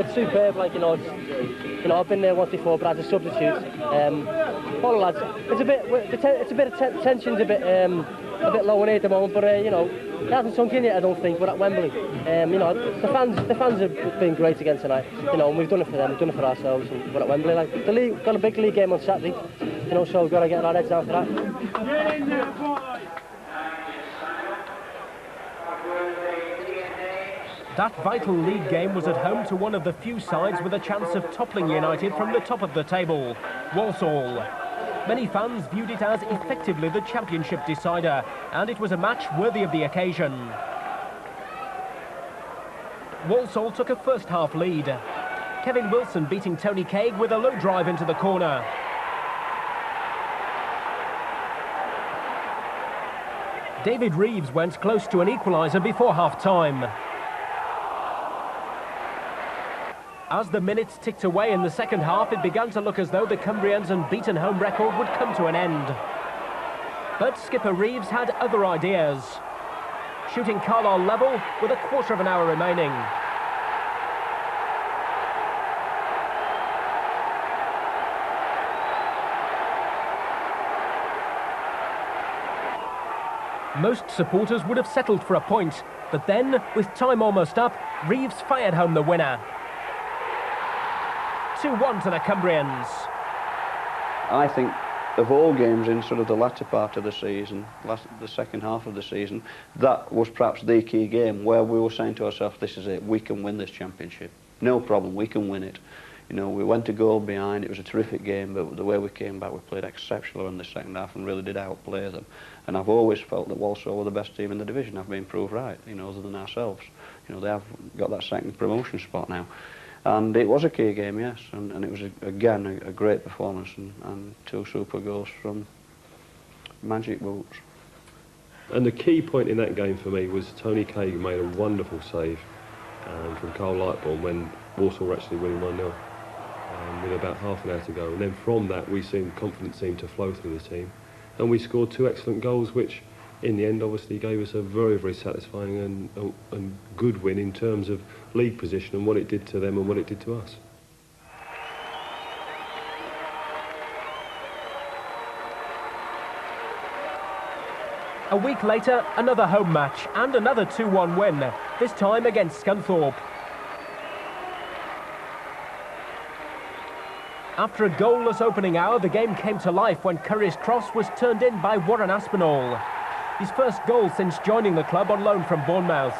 It's superb, like, you know, I've been there once before, but as a substitute. All the lads, it's a bit of tension's a bit low in here at the moment, but you know, it hasn't sunk in yet, I don't think. We're at Wembley. You know, the fans have been great again tonight. You know, and we've done it for them, we've done it for ourselves, and we're at Wembley. Like the league, got a big league game on Saturday. You know, so we've got to get our heads down for that. That vital league game was at home to one of the few sides with a chance of toppling United from the top of the table, Walsall. Many fans viewed it as effectively the championship decider, and it was a match worthy of the occasion. Walsall took a first-half lead. Kevin Wilson beating Tony Craig with a low drive into the corner. David Reeves went close to an equaliser before half-time. As the minutes ticked away in the second half, it began to look as though the Cumbrians' unbeaten home record would come to an end. But skipper Reeves had other ideas. Shooting Carlisle level with a quarter of an hour remaining. Most supporters would have settled for a point, but then, with time almost up, Reeves fired home the winner. 2-1 to the Cumbrians. I think of all games in sort of the latter part of the season, the second half of the season, that was perhaps the key game where we were saying to ourselves, this is it, we can win this championship. No problem, we can win it. You know, we went a goal behind, it was a terrific game, but the way we came back, we played exceptional in the second half and really did outplay them. And I've always felt that Walsall were the best team in the division. I've been proved right, you know, other than ourselves. You know, they have got that second promotion spot now. And it was a key game, yes, and it was, again, a great performance and 2 super goals from Magic Boots. And the key point in that game for me was Tony Craig made a wonderful save from Carl Lightbourne when Walsall were actually winning 1-0 with about half an hour to go. And then from that, we seen confidence seemed to flow through the team. And we scored 2 excellent goals, which in the end obviously gave us a very, very satisfying and good win in terms of league position and what it did to them and what it did to us. A week later, another home match and another 2-1 win, this time against Scunthorpe. After a goalless opening hour, the game came to life when Curry's cross was turned in by Warren Aspinall. His first goal since joining the club on loan from Bournemouth.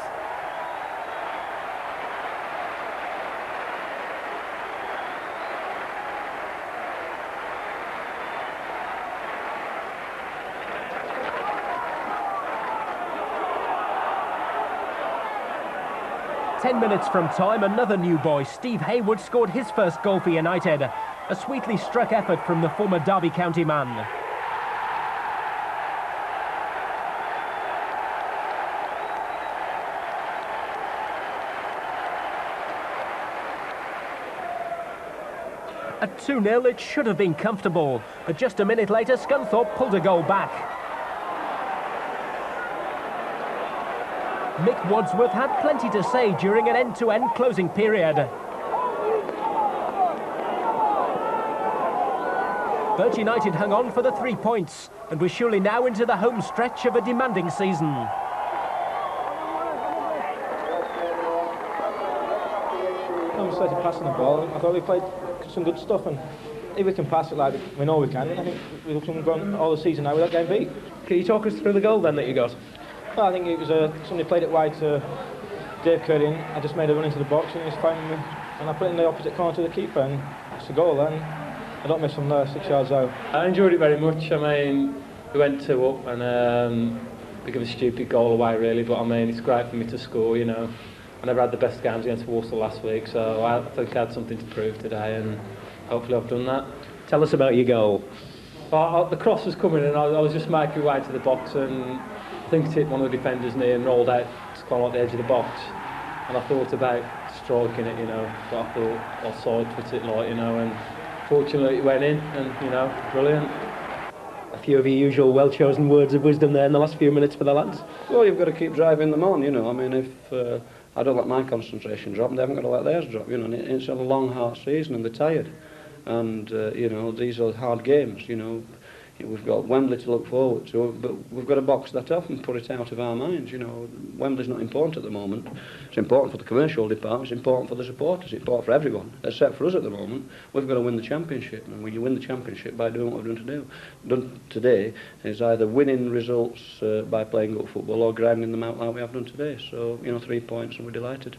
Ten minutes from time, another new boy, Steve Hayward, scored his first goal for United. A sweetly struck effort from the former Derby County man. At 2-0, it should have been comfortable, but just a minute later, Scunthorpe pulled a goal back. Mick Wadsworth had plenty to say during an end-to-end closing period. But United hung on for the 3 points, and were surely now into the home stretch of a demanding season. isolated passing the ball. I thought we played some good stuff, and if we can pass it like we know we can, I think we've gone all the season now without getting beat. Can you talk us through the goal then that you got? Well, I think it was somebody played it wide to Dave Curry. I just made a run into the box and he was finding me, and I put it in the opposite corner to the keeper, and it's a goal. Then I don't miss from there, 6 yards out. I enjoyed it very much. I mean, we went 2 up and we gave a stupid goal away really, but I mean it's great for me to score, you know. I never had the best games against Walsall last week, so I think I had something to prove today, and hopefully I've done that. Tell us about your goal. Well, the cross was coming and I was just making my way to the box, and I think it hit one of the defenders near and rolled out to quite like the edge of the box, and I thought about striking it, you know, but I thought I'll side foot it like, you know, and fortunately it went in, and you know, brilliant. A few of your usual well-chosen words of wisdom there in the last few minutes for the lads. Well, you've got to keep driving them on, you know. I mean, if I don't let my concentration drop, they haven't got to let theirs drop, you know. And it's a long, hard season and they're tired. And, you know, these are hard games, you know. We've got Wembley to look forward to, but we've got to box that off and put it out of our minds, you know. Wembley's not important at the moment. It's important for the commercial department, it's important for the supporters, it's important for everyone, except for us at the moment. We've got to win the championship, and we win the championship by doing what we've done today is either winning results by playing good football or grinding them out like we have done today. So, you know, 3 points and we're delighted.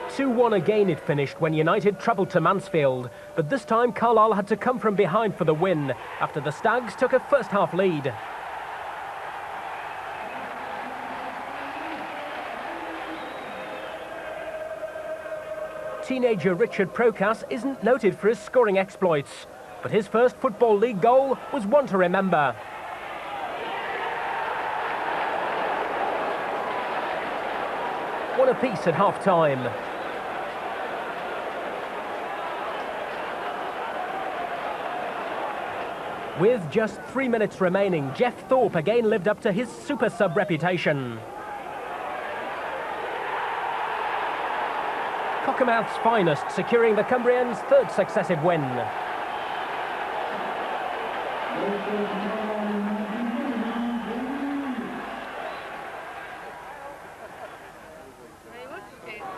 2-1 again it finished when United travelled to Mansfield, but this time Carlisle had to come from behind for the win after the Stags took a first-half lead. Teenager Richard Prokas isn't noted for his scoring exploits, but his first Football League goal was one to remember. One apiece at half-time. With just 3 minutes remaining, Jeff Thorpe again lived up to his super sub reputation. Cockermouth's finest, securing the Cumbrians' 3rd successive win.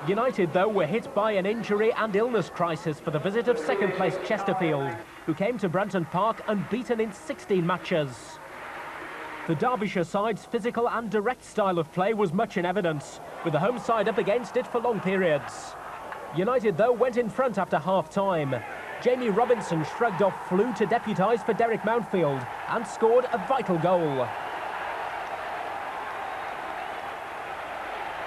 United, though, were hit by an injury and illness crisis for the visit of second-place Chesterfield, who came to Branton Park unbeaten in 16 matches. The Derbyshire side's physical and direct style of play was much in evidence, with the home side up against it for long periods. United, though, went in front after half-time. Jamie Robinson shrugged off flu to deputise for Derek Mountfield and scored a vital goal.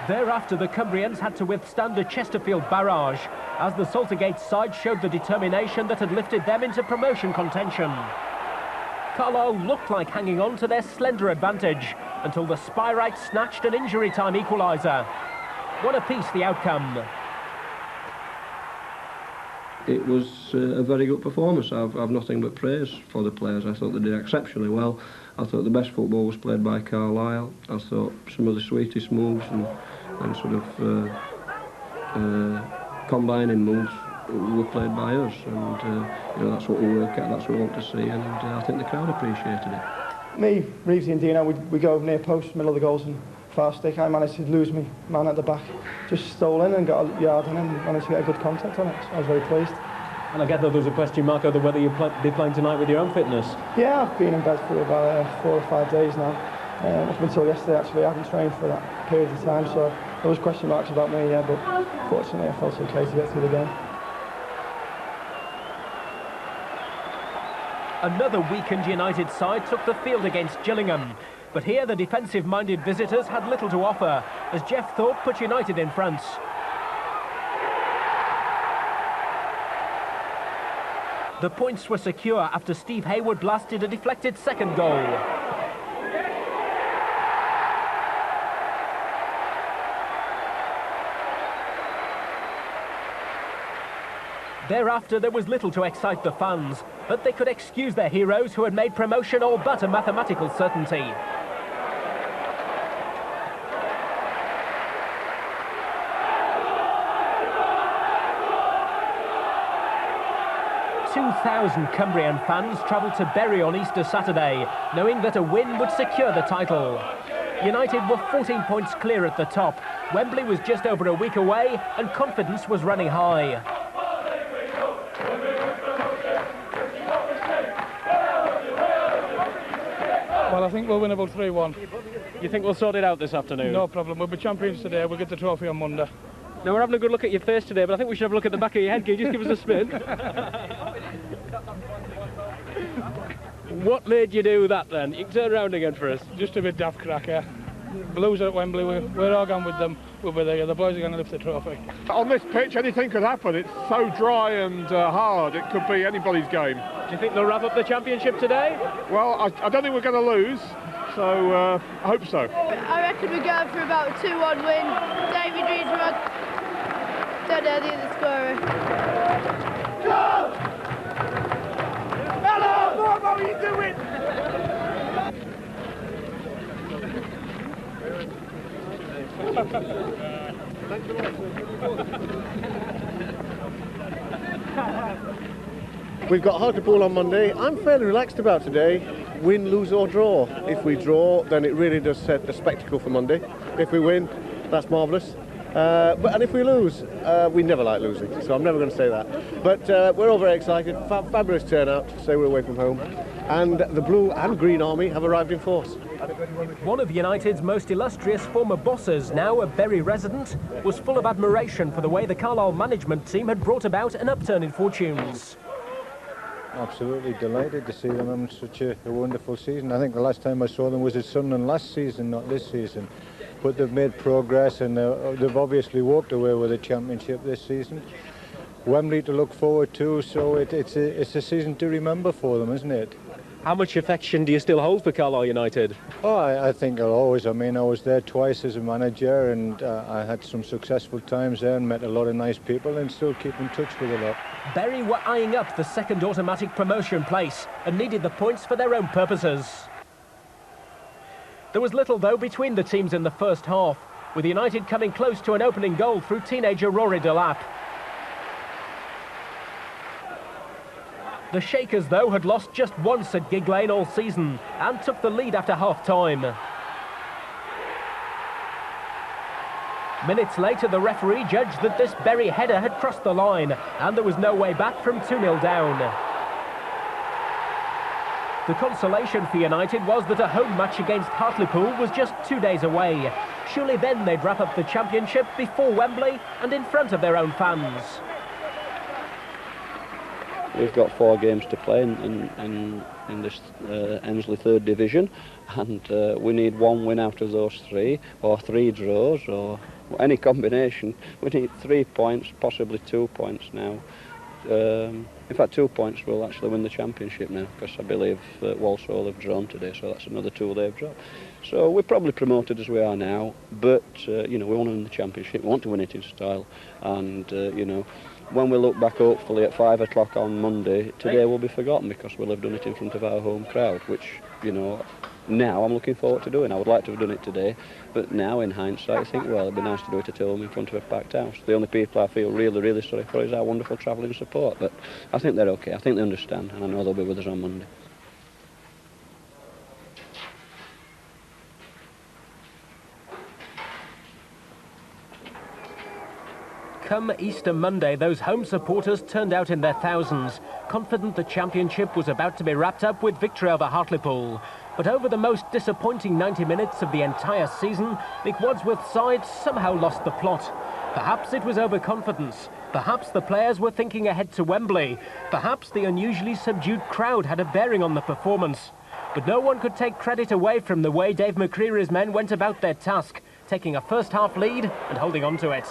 Thereafter, the Cumbrians had to withstand a Chesterfield barrage, as the Saltergate side showed the determination that had lifted them into promotion contention. Carlisle looked like hanging on to their slender advantage until the Spyrites snatched an injury-time equaliser. One apiece the outcome. It was a very good performance. I've nothing but praise for the players. I thought they did exceptionally well. I thought the best football was played by Carlisle. I thought some of the sweetest moves and sort of combining moves were played by us, and you know, that's what we work at, that's what we want to see, and I think the crowd appreciated it. Me, Reevesy and Dino, we go near post, middle of the goals and far stick. I managed to lose me man at the back, just stole in and got a yard and then managed to get a good contact on it, so I was very pleased. And I gather there's a question mark over whether you'll be playing tonight with your own fitness. Yeah, I've been in bed for about 4 or 5 days now. Up until yesterday, actually, I haven't trained for that period of time, so there was question marks about me, yeah, but fortunately I felt okay to get through the game. Another weakened United side took the field against Gillingham, but here the defensive-minded visitors had little to offer, as Jeff Thorpe put United in front. The points were secure after Steve Hayward blasted a deflected second goal. Thereafter, there was little to excite the fans, but they could excuse their heroes who had made promotion all but a mathematical certainty. "2,000 Cumbrian fans travelled to Bury on Easter Saturday, knowing that a win would secure the title. United were 14 points clear at the top. Wembley was just over a week away and confidence was running high. Well, I think we'll win about 3-1. You think we'll sort it out this afternoon? No problem. We'll be champions today. We'll get the trophy on Monday. Now, we're having a good look at your face today, but I think we should have a look at the back of your head. Can you just give us a spin? What made you do that then? You can turn around again for us. Just a bit daft cracker. Blues are at Wembley. We're all gone with them. We'll be there. The boys are going to lift the trophy. On this pitch, anything could happen. It's so dry and hard. It could be anybody's game. Do you think they'll wrap up the championship today? Well, I don't think we're going to lose, so I hope so. I reckon we're going for about a 2-1 win. David Reed's run. Don't know the other scorer. Go! Hello! What are you doing? We've got Hartlepool on Monday. I'm fairly relaxed about today. Win, lose or draw. If we draw, then it really does set a spectacle for Monday. If we win, that's marvellous. And if we lose, we never like losing, so I'm never going to say that. But we're all very excited. Fabulous turnout to say we're away from home. And the Blue and Green Army have arrived in force. One of United's most illustrious former bosses, now a Bury resident, was full of admiration for the way the Carlisle management team had brought about an upturn in fortunes. Absolutely delighted to see them having such a wonderful season. I think the last time I saw them was at Sunderland last season, not this season. But they've made progress and they've obviously walked away with a championship this season. Wembley to look forward to, so it's a season to remember for them, isn't it? How much affection do you still hold for Carlisle United? Oh, I think I'll always. I mean, I was there twice as a manager and I had some successful times there and met a lot of nice people and still keep in touch with a lot. Bury were eyeing up the second automatic promotion place and needed the points for their own purposes. There was little, though, between the teams in the first half, with United coming close to an opening goal through teenager Rory Delap. The Shakers, though, had lost just once at Gig Lane all season and took the lead after half-time. Minutes later, the referee judged that this Bury header had crossed the line and there was no way back from 2-0 down. The consolation for United was that a home match against Hartlepool was just 2 days away. Surely then they'd wrap up the championship before Wembley and in front of their own fans. We've got 4 games to play in this Ensley 3rd Division, and we need 1 win out of those 3, or 3 draws, or any combination. We need 3 points, possibly 2 points now. In fact, 2 points will actually win the championship now, because I believe Walsall have drawn today, so that's another 2 they've dropped. So we're probably promoted as we are now, but you know, we want to win the championship. We want to win it in style, and you know, when we look back hopefully at 5 o'clock on Monday, today will be forgotten because we'll have done it in front of our home crowd, which, you know, now I'm looking forward to doing. I would like to have done it today, but now in hindsight I think, well, it'd be nice to do it at home in front of a packed house. The only people I feel really, really sorry for is our wonderful travelling support, but I think they're okay. I think they understand, and I know they'll be with us on Monday. Come Easter Monday, those home supporters turned out in their thousands, confident the championship was about to be wrapped up with victory over Hartlepool. But over the most disappointing 90 minutes of the entire season, Nick Wadsworth's side somehow lost the plot. Perhaps it was overconfidence. Perhaps the players were thinking ahead to Wembley. Perhaps the unusually subdued crowd had a bearing on the performance. But no one could take credit away from the way Dave McCreary's men went about their task, taking a first-half lead and holding on to it.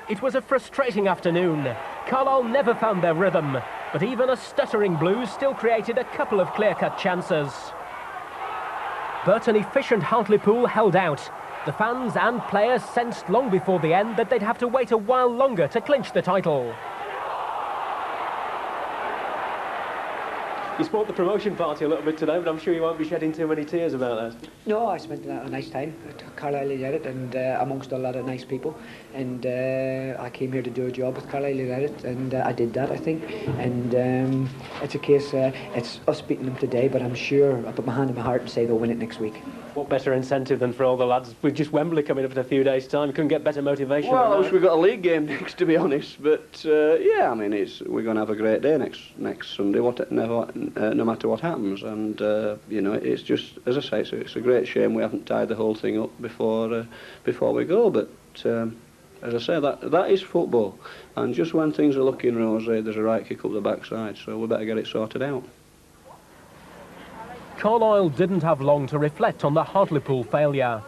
It was a frustrating afternoon. Carlisle never found their rhythm, but even a stuttering Blues still created a couple of clear-cut chances. But an efficient Hartlepool held out. The fans and players sensed long before the end that they'd have to wait a while longer to clinch the title. You spoke the promotion party a little bit today, but I'm sure you won't be shedding too many tears about that. No, I spent a nice time at Carlisle United and amongst a lot of nice people, and I came here to do a job with Carlisle United, and I did that, I think. And it's a case, it's us beating them today, but I'm sure I'll put my hand in my heart and say they'll win it next week. What better incentive than for all the lads with just Wembley coming up in a few days' time? Couldn't get better motivation. Well, I wish we got a league game next, to be honest. But yeah, I mean, we're going to have a great day next Sunday, no matter what happens. And you know, it's just, as I say, it's a great shame we haven't tied the whole thing up before we go. But as I say, that is football. And just when things are looking rosy, there's a right kick up the backside. So we better get it sorted out. Carlisle didn't have long to reflect on the Hartlepool failure.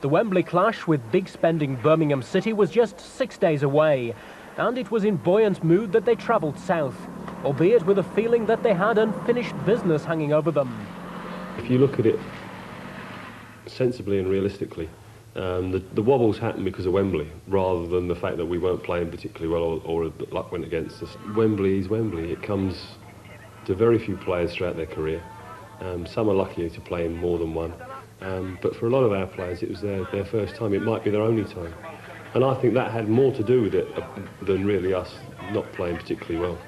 The Wembley clash with big-spending Birmingham City was just 6 days away, and it was in buoyant mood that they travelled south, albeit with a feeling that they had unfinished business hanging over them. If you look at it sensibly and realistically, the wobbles happened because of Wembley, rather than the fact that we weren't playing particularly well or luck went against us. Wembley is Wembley. It comes to very few players throughout their career. Some are lucky to play in more than one, but for a lot of our players it was their first time. It might be their only time, and I think that had more to do with it than really us not playing particularly well.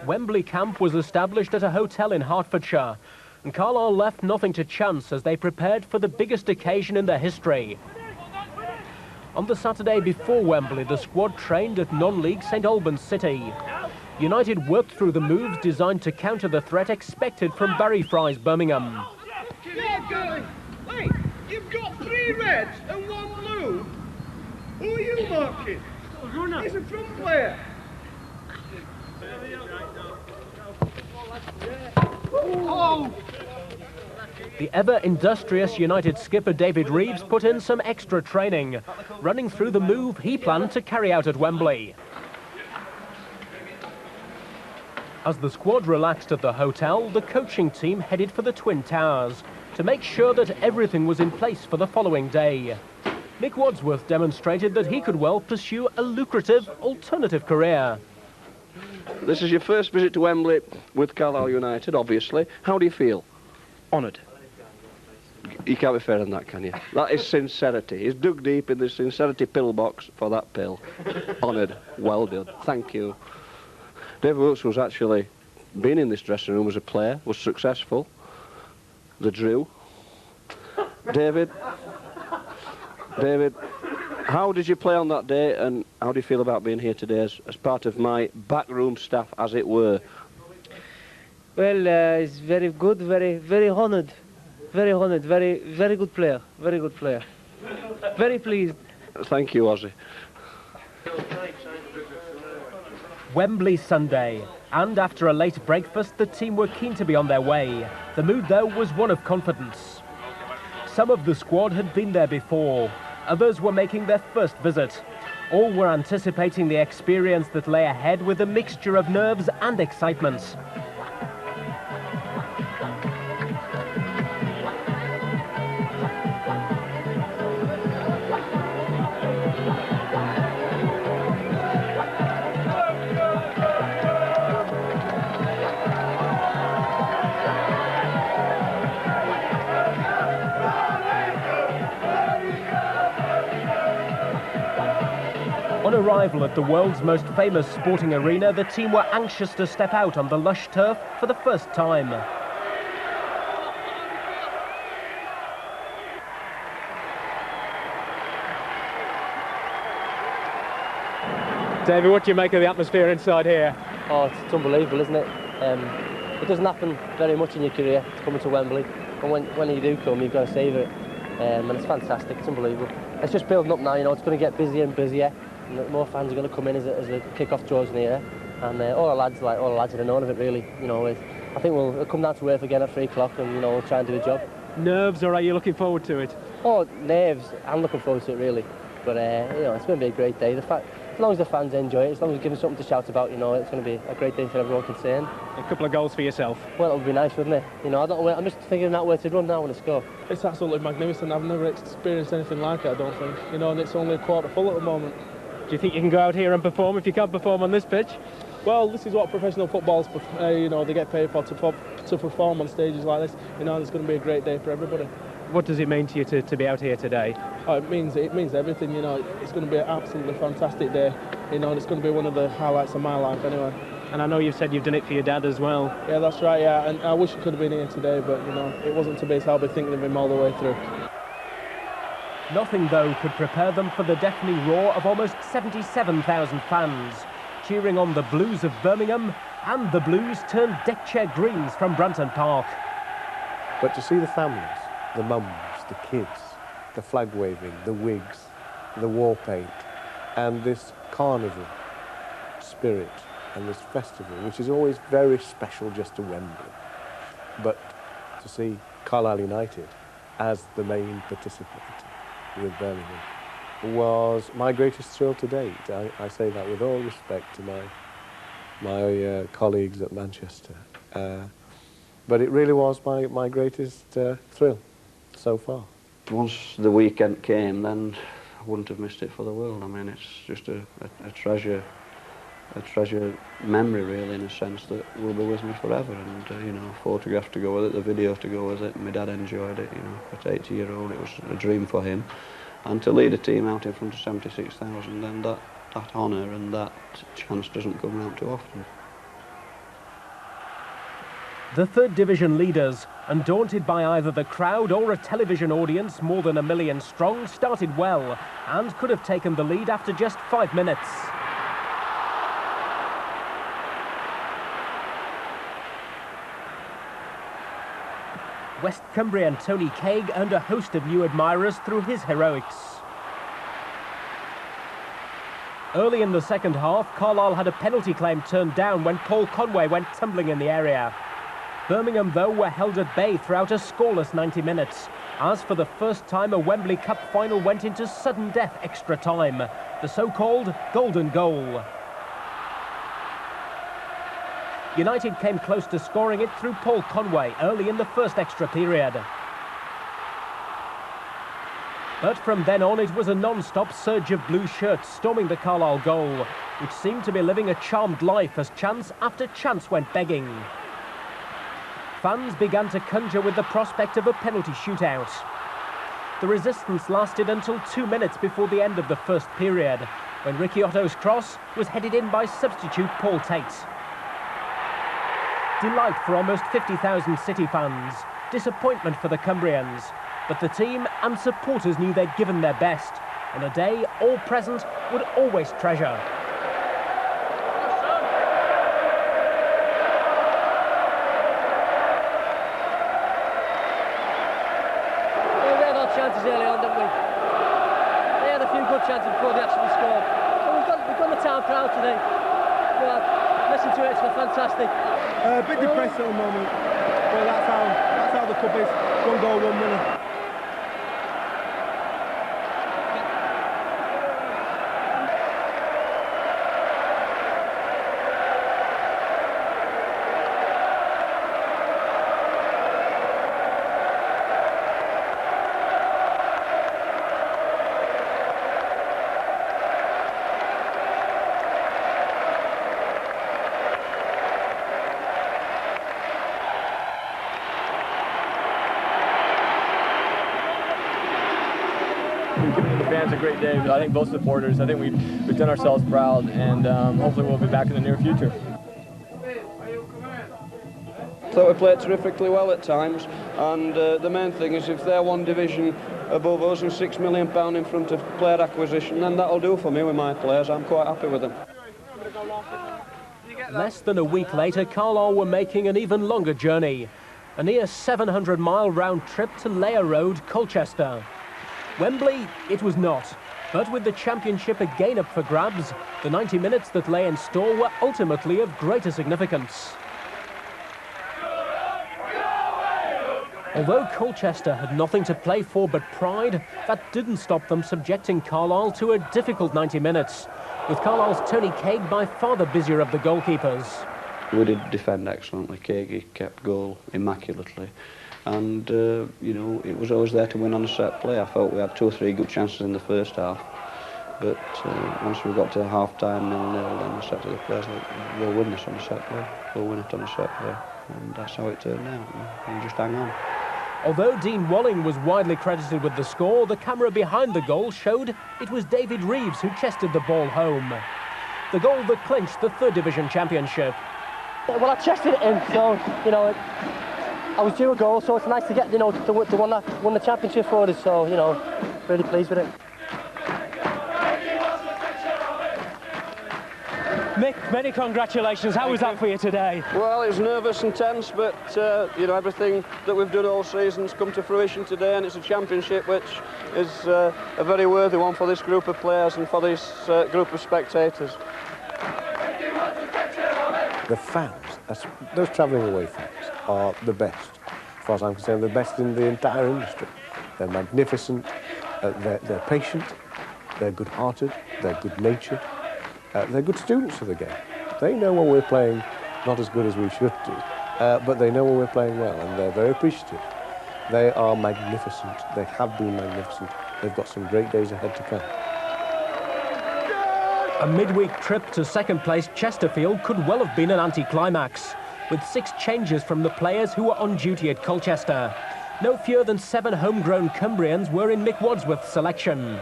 Wembley camp was established at a hotel in Hertfordshire, and Carlisle left nothing to chance as they prepared for the biggest occasion in their history. On the Saturday before Wembley, the squad trained at non-league St Albans City. United worked through the moves designed to counter the threat expected from Barry Fry's Birmingham. Yeah, Gully. Hey, you've got 3 reds and 1 blue. Who are you marking? Runner. He's a front player. Oh! The ever-industrious United skipper David Reeves put in some extra training, running through the move he planned to carry out at Wembley. As the squad relaxed at the hotel, the coaching team headed for the Twin Towers to make sure that everything was in place for the following day. Mick Wadsworth demonstrated that he could well pursue a lucrative alternative career. This is your first visit to Wembley with Carlisle United, obviously. How do you feel? Honoured. You can't be fairer than that, can you? That is sincerity. He's dug deep in the sincerity pillbox for that pill. Honoured. Well done. Thank you. David Wilkes was actually been in this dressing room as a player, was successful. The Drew. David, how did you play on that day, and how do you feel about being here today as part of my backroom staff, as it were? Well, it's very good, very honoured, very good player, very good player. Very pleased. Thank you, Ozzy. Wembley Sunday, and after a late breakfast, the team were keen to be on their way. The mood, though, was one of confidence. Some of the squad had been there before, others were making their first visit. All were anticipating the experience that lay ahead with a mixture of nerves and excitement. On arrival at the world's most famous sporting arena, the team were anxious to step out on the lush turf for the first time. David, what do you make of the atmosphere inside here? Oh, it's unbelievable, isn't it? It doesn't happen very much in your career, coming to Wembley, and when you do come, you've got to savour it. And it's fantastic, it's unbelievable. It's just building up now, you know, it's going to get busier and busier. And more fans are going to come in as the kick-off draws near, and all the lads are known of it, really. You know, I think we'll come down to earth again at 3 o'clock, and you know, we'll try and do the job. Nerves, or are you looking forward to it? Oh, nerves. I'm looking forward to it, really. But you know, it's going to be a great day. As long as the fans enjoy it, as long as we give them something to shout about, you know, it's going to be a great day for everyone concerned. A couple of goals for yourself. Well, it would be nice, wouldn't it? You know, I'm just figuring out where to run now when I score. It's absolutely magnificent. I've never experienced anything like it, I don't think. You know, and it's only a quarter full at the moment. Do you think you can go out here and perform if you can't perform on this pitch? Well, this is what professional football's, you know, they get paid for, to perform on stages like this. You know, it's going to be a great day for everybody. What does it mean to you to be out here today? Oh, it means everything. You know, it's going to be an absolutely fantastic day. You know, and it's going to be one of the highlights of my life anyway. And I know you've said you've done it for your dad as well. Yeah, that's right. Yeah, and I wish I could have been here today, but you know, it wasn't to be. So I'll be thinking of him all the way through. Nothing, though, could prepare them for the deafening roar of almost 77,000 fans, cheering on the Blues of Birmingham and the Blues turned deck chair greens from Branton Park. But to see the families, the mums, the kids, the flag waving, the wigs, the war paint, and this carnival spirit and this festival, which is always very special just to Wembley. But to see Carlisle United as the main participant with Birmingham was my greatest thrill to date. I say that with all respect to my colleagues at Manchester. But it really was my greatest thrill so far. Once the weekend came, then I wouldn't have missed it for the world. I mean, it's just a treasure memory, really, in a sense that will be with me forever. And you know, photographs to go with it, the video to go with it. My dad enjoyed it. You know, at 80-year-old, it was a dream for him. And to lead a team out in front of 76,000, then that honour and that chance doesn't come around too often. The third division leaders, undaunted by either the crowd or a television audience more than 1 million strong, started well and could have taken the lead after just 5 minutes. West Cumbrian Tony Craig earned a host of new admirers through his heroics. Early in the second half, Carlisle had a penalty claim turned down when Paul Conway went tumbling in the area. Birmingham, though, were held at bay throughout a scoreless 90 minutes, as for the first time a Wembley Cup final went into sudden death extra time, the so-called golden goal. United came close to scoring it through Paul Conway early in the first extra period. But from then on, it was a non-stop surge of blue shirts storming the Carlisle goal, which seemed to be living a charmed life as chance after chance went begging. Fans began to conjure with the prospect of a penalty shootout. The resistance lasted until 2 minutes before the end of the first period, when Ricky Otto's cross was headed in by substitute Paul Tate. Delight for almost 50,000 City fans, disappointment for the Cumbrians, but the team and supporters knew they'd given their best, on a day all present would always treasure. We had our chances early on, didn't we? They had a few good chances before they actually scored. So we've got the town proud today. Listen to it, it's fantastic. A bit depressed at the moment, but that's how the cup is. 1 goal, 1 winner. We've given the fans a great day. I think both supporters. I think we've done ourselves proud, and hopefully we'll be back in the near future. I thought we played terrifically well at times, and the main thing is if they're one division above us and £6 million in front of player acquisition, then that'll do for me with my players. I'm quite happy with them. Less than a week later, Carlisle were making an even longer journey, a near 700-mile round trip to Layer Road, Colchester. Wembley, it was not, but with the championship again up for grabs, the 90 minutes that lay in store were ultimately of greater significance. Although Colchester had nothing to play for but pride, that didn't stop them subjecting Carlisle to a difficult 90 minutes, with Carlisle's Tony Craig by far the busier of the goalkeepers. We did defend excellently. Craig kept goal immaculately. And, you know, it was always there to win on a set play. I felt we had 2 or 3 good chances in the first half. But once we got to half-time, 0-0, then I said to the players, we'll win this on a set play. We'll win it on a set play. And that's how it turned out. And just hang on. Although Dean Walling was widely credited with the score, the camera behind the goal showed it was David Reeves who chested the ball home. The goal that clinched the 3rd Division Championship. Well, I chested it in, so, you know, I was due a goal, so it's nice to get, you know, the one that won the championship for us, so, you know, really pleased with it. Mick, many congratulations. How was that for you today? Well, it was nervous and tense, but you know, everything that we've done all season's come to fruition today, and it's a championship which is a very worthy one for this group of players and for this group of spectators. The fans, those travelling away fans, are the best. As far as I'm concerned, the best in the entire industry. They're magnificent, they're patient, they're good-hearted, they're good-natured. They're good students of the game. They know when we're playing not as good as we should do, but they know when we're playing well, and they're very appreciative. They are magnificent. They have been magnificent. They've got some great days ahead to come. A midweek trip to 2nd place Chesterfield could well have been an anticlimax, with 6 changes from the players who were on duty at Colchester. No fewer than 7 homegrown Cumbrians were in Mick Wadsworth's selection.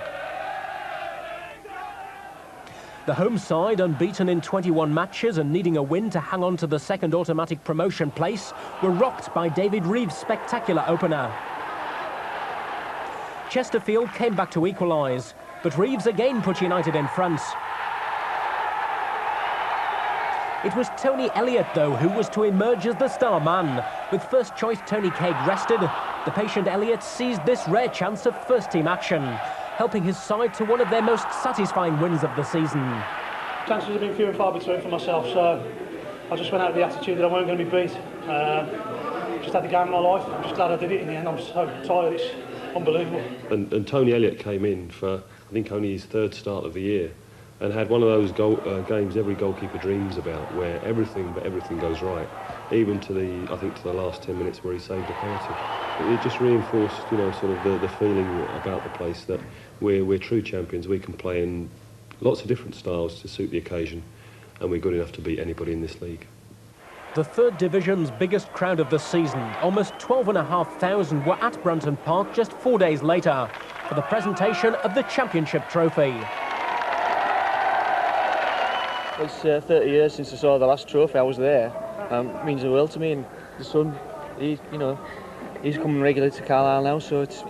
The home side, unbeaten in 21 matches and needing a win to hang on to the 2nd automatic promotion place, were rocked by David Reeves' spectacular opener. Chesterfield came back to equalise, but Reeves again put United in front. It was Tony Elliott, though, who was to emerge as the star man. With first choice Tony Craig rested, the patient Elliott seized this rare chance of first-team action, helping his side to one of their most satisfying wins of the season. Chances have been few and far between for myself, so I just went out with the attitude that I weren't going to be beat. Just had the game of my life. I'm just glad I did it in the end. I'm so tired, it's unbelievable. And Tony Elliott came in for, I think, only his 3rd start of the year, and had one of those games every goalkeeper dreams about, where everything goes right, even to the last 10 minutes where he saved a penalty. It just reinforced, you know, sort of the feeling about the place that we're true champions. We can play in lots of different styles to suit the occasion, and we're good enough to beat anybody in this league. The 3rd Division's biggest crowd of the season, almost 12,500, were at Brunton Park just 4 days later for the presentation of the Championship trophy. It's 30 years since I saw the last trophy. I was there. It means the world to me, and the son, he's coming regularly to Carlisle now, so it's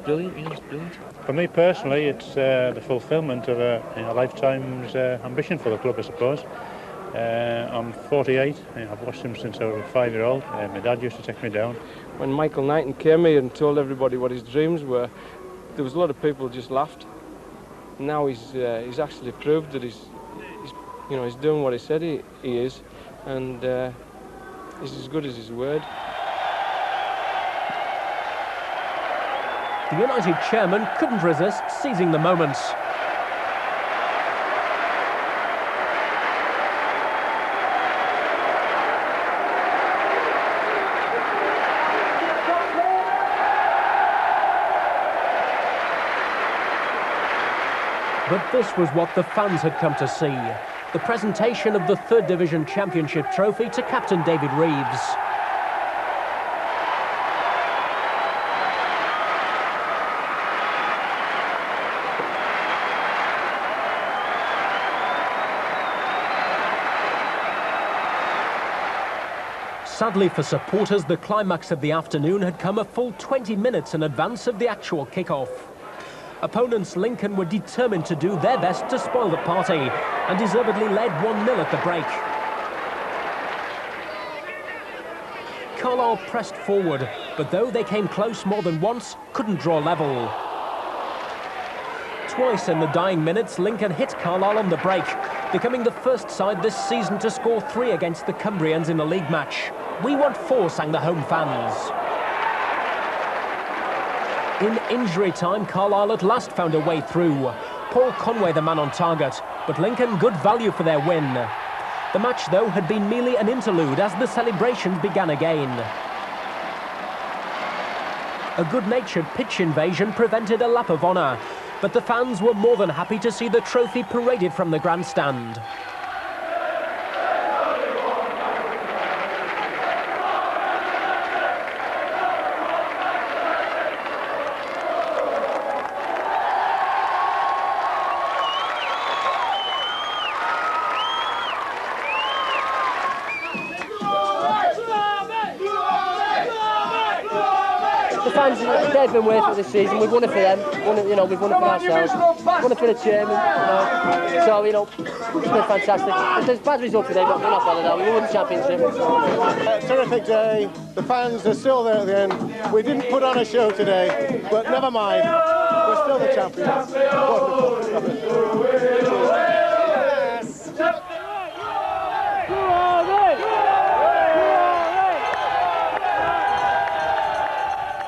brilliant. You know, it's brilliant. For me personally, it's the fulfilment of a lifetime's ambition for the club, I suppose. I'm 48. I've watched him since I was a 5-year-old. My dad used to take me down. When Michael Knighton came here and told everybody what his dreams were, there was a lot of people who just laughed. Now he's actually proved that he's doing what he said he is, and he's as good as his word. The United chairman couldn't resist seizing the moment. But this was what the fans had come to see. The presentation of the 3rd Division Championship trophy to captain David Reeves. Sadly for supporters, the climax of the afternoon had come a full 20 minutes in advance of the actual kick-off. Opponents Lincoln were determined to do their best to spoil the party and deservedly led 1-0 at the break. Carlisle pressed forward, but though they came close more than once, couldn't draw level. Twice in the dying minutes, Lincoln hit Carlisle on the break, becoming the first side this season to score 3 against the Cumbrians in a league match. "We want 4," sang the home fans. In injury time, Carlisle at last found a way through. Paul Conway the man on target, but Lincoln good value for their win. The match, though, had been merely an interlude as the celebrations began again. A good-natured pitch invasion prevented a lap of honour, but the fans were more than happy to see the trophy paraded from the grandstand. The fans, they've been waiting for this season. We've won it for them. We've won it for ourselves. Won it for the chairman. So it's been fantastic. If there's bad results today, but we're not bothered now. We won the championship. Terrific day. The fans are still there at the end. We didn't put on a show today, but never mind. We're still the champions. Wonderful.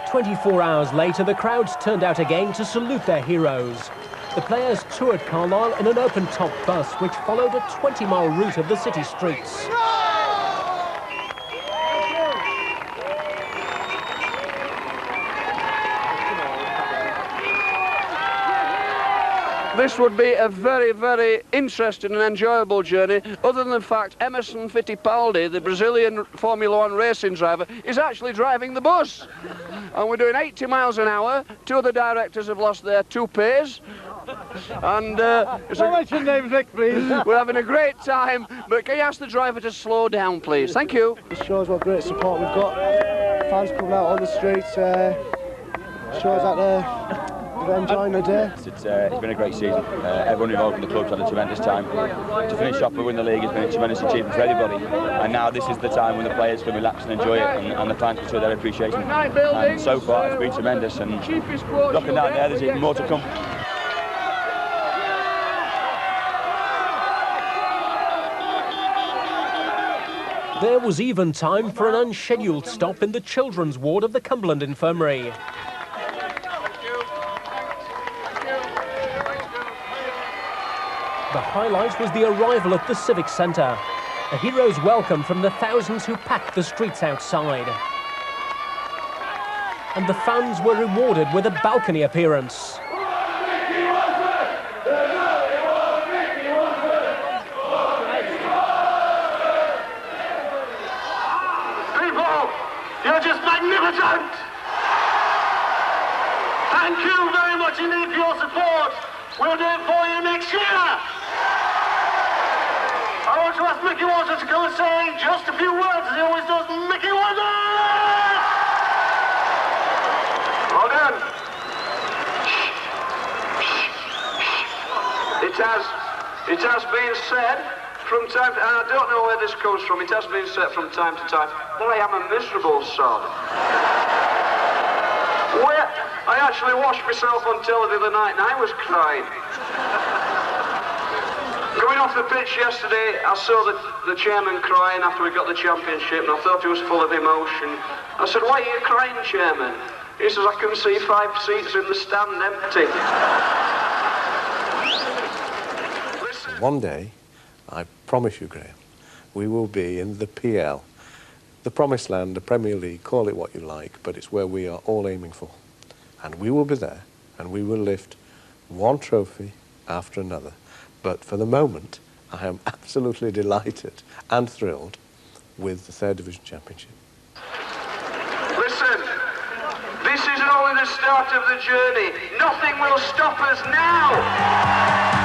24 hours later, the crowds turned out again to salute their heroes. The players toured Carlisle in an open-top bus which followed a 20-mile route of the city streets. This would be a very, very interesting and enjoyable journey, other than the fact Emerson Fittipaldi, the Brazilian Formula 1 racing driver, is actually driving the bus. And we're doing 80 miles an hour. Two of the directors have lost their toupees. And mention names, Nick, please. We're having a great time, but can you ask the driver to slow down, please? Thank you. It shows what great support we've got. Fans coming out on the streets. Shows that they're enjoying the day. It's been a great season. Everyone involved in the club's had a tremendous time. To finish off with winning the league has been a tremendous achievement for everybody. And now this is the time when the players can relax and enjoy it, and the fans can show their appreciation. And so far it's been tremendous. And looking out there's even more to come. There was even time for an unscheduled stop in the children's ward of the Cumberland Infirmary. The highlight was the arrival at the Civic Centre, a hero's welcome from the thousands who packed the streets outside. And the fans were rewarded with a balcony appearance. People, you're just magnificent! Thank you very much indeed for your support. We'll do it for you next year. I want to ask Mickey Walter to come and say just a few words, as he always does. Mickey Walter! Well done. It has been said from time to time, and I don't know where this comes from, it has been said from time to time that I am a miserable sod. Well, I actually watched myself on telly the other night and I was crying. Going off the pitch yesterday, I saw the chairman crying after we got the championship, and I thought he was full of emotion. I said, "Why are you crying, chairman?" He says, "I can see 5 seats in the stand empty." One day, I promise you, Graham, we will be in the PL, the Promised Land, the Premier League, call it what you like, but it's where we are all aiming for. And we will be there, and we will lift one trophy after another. But for the moment, I am absolutely delighted and thrilled with the 3rd Division Championship. Listen, this is only the start of the journey. Nothing will stop us now.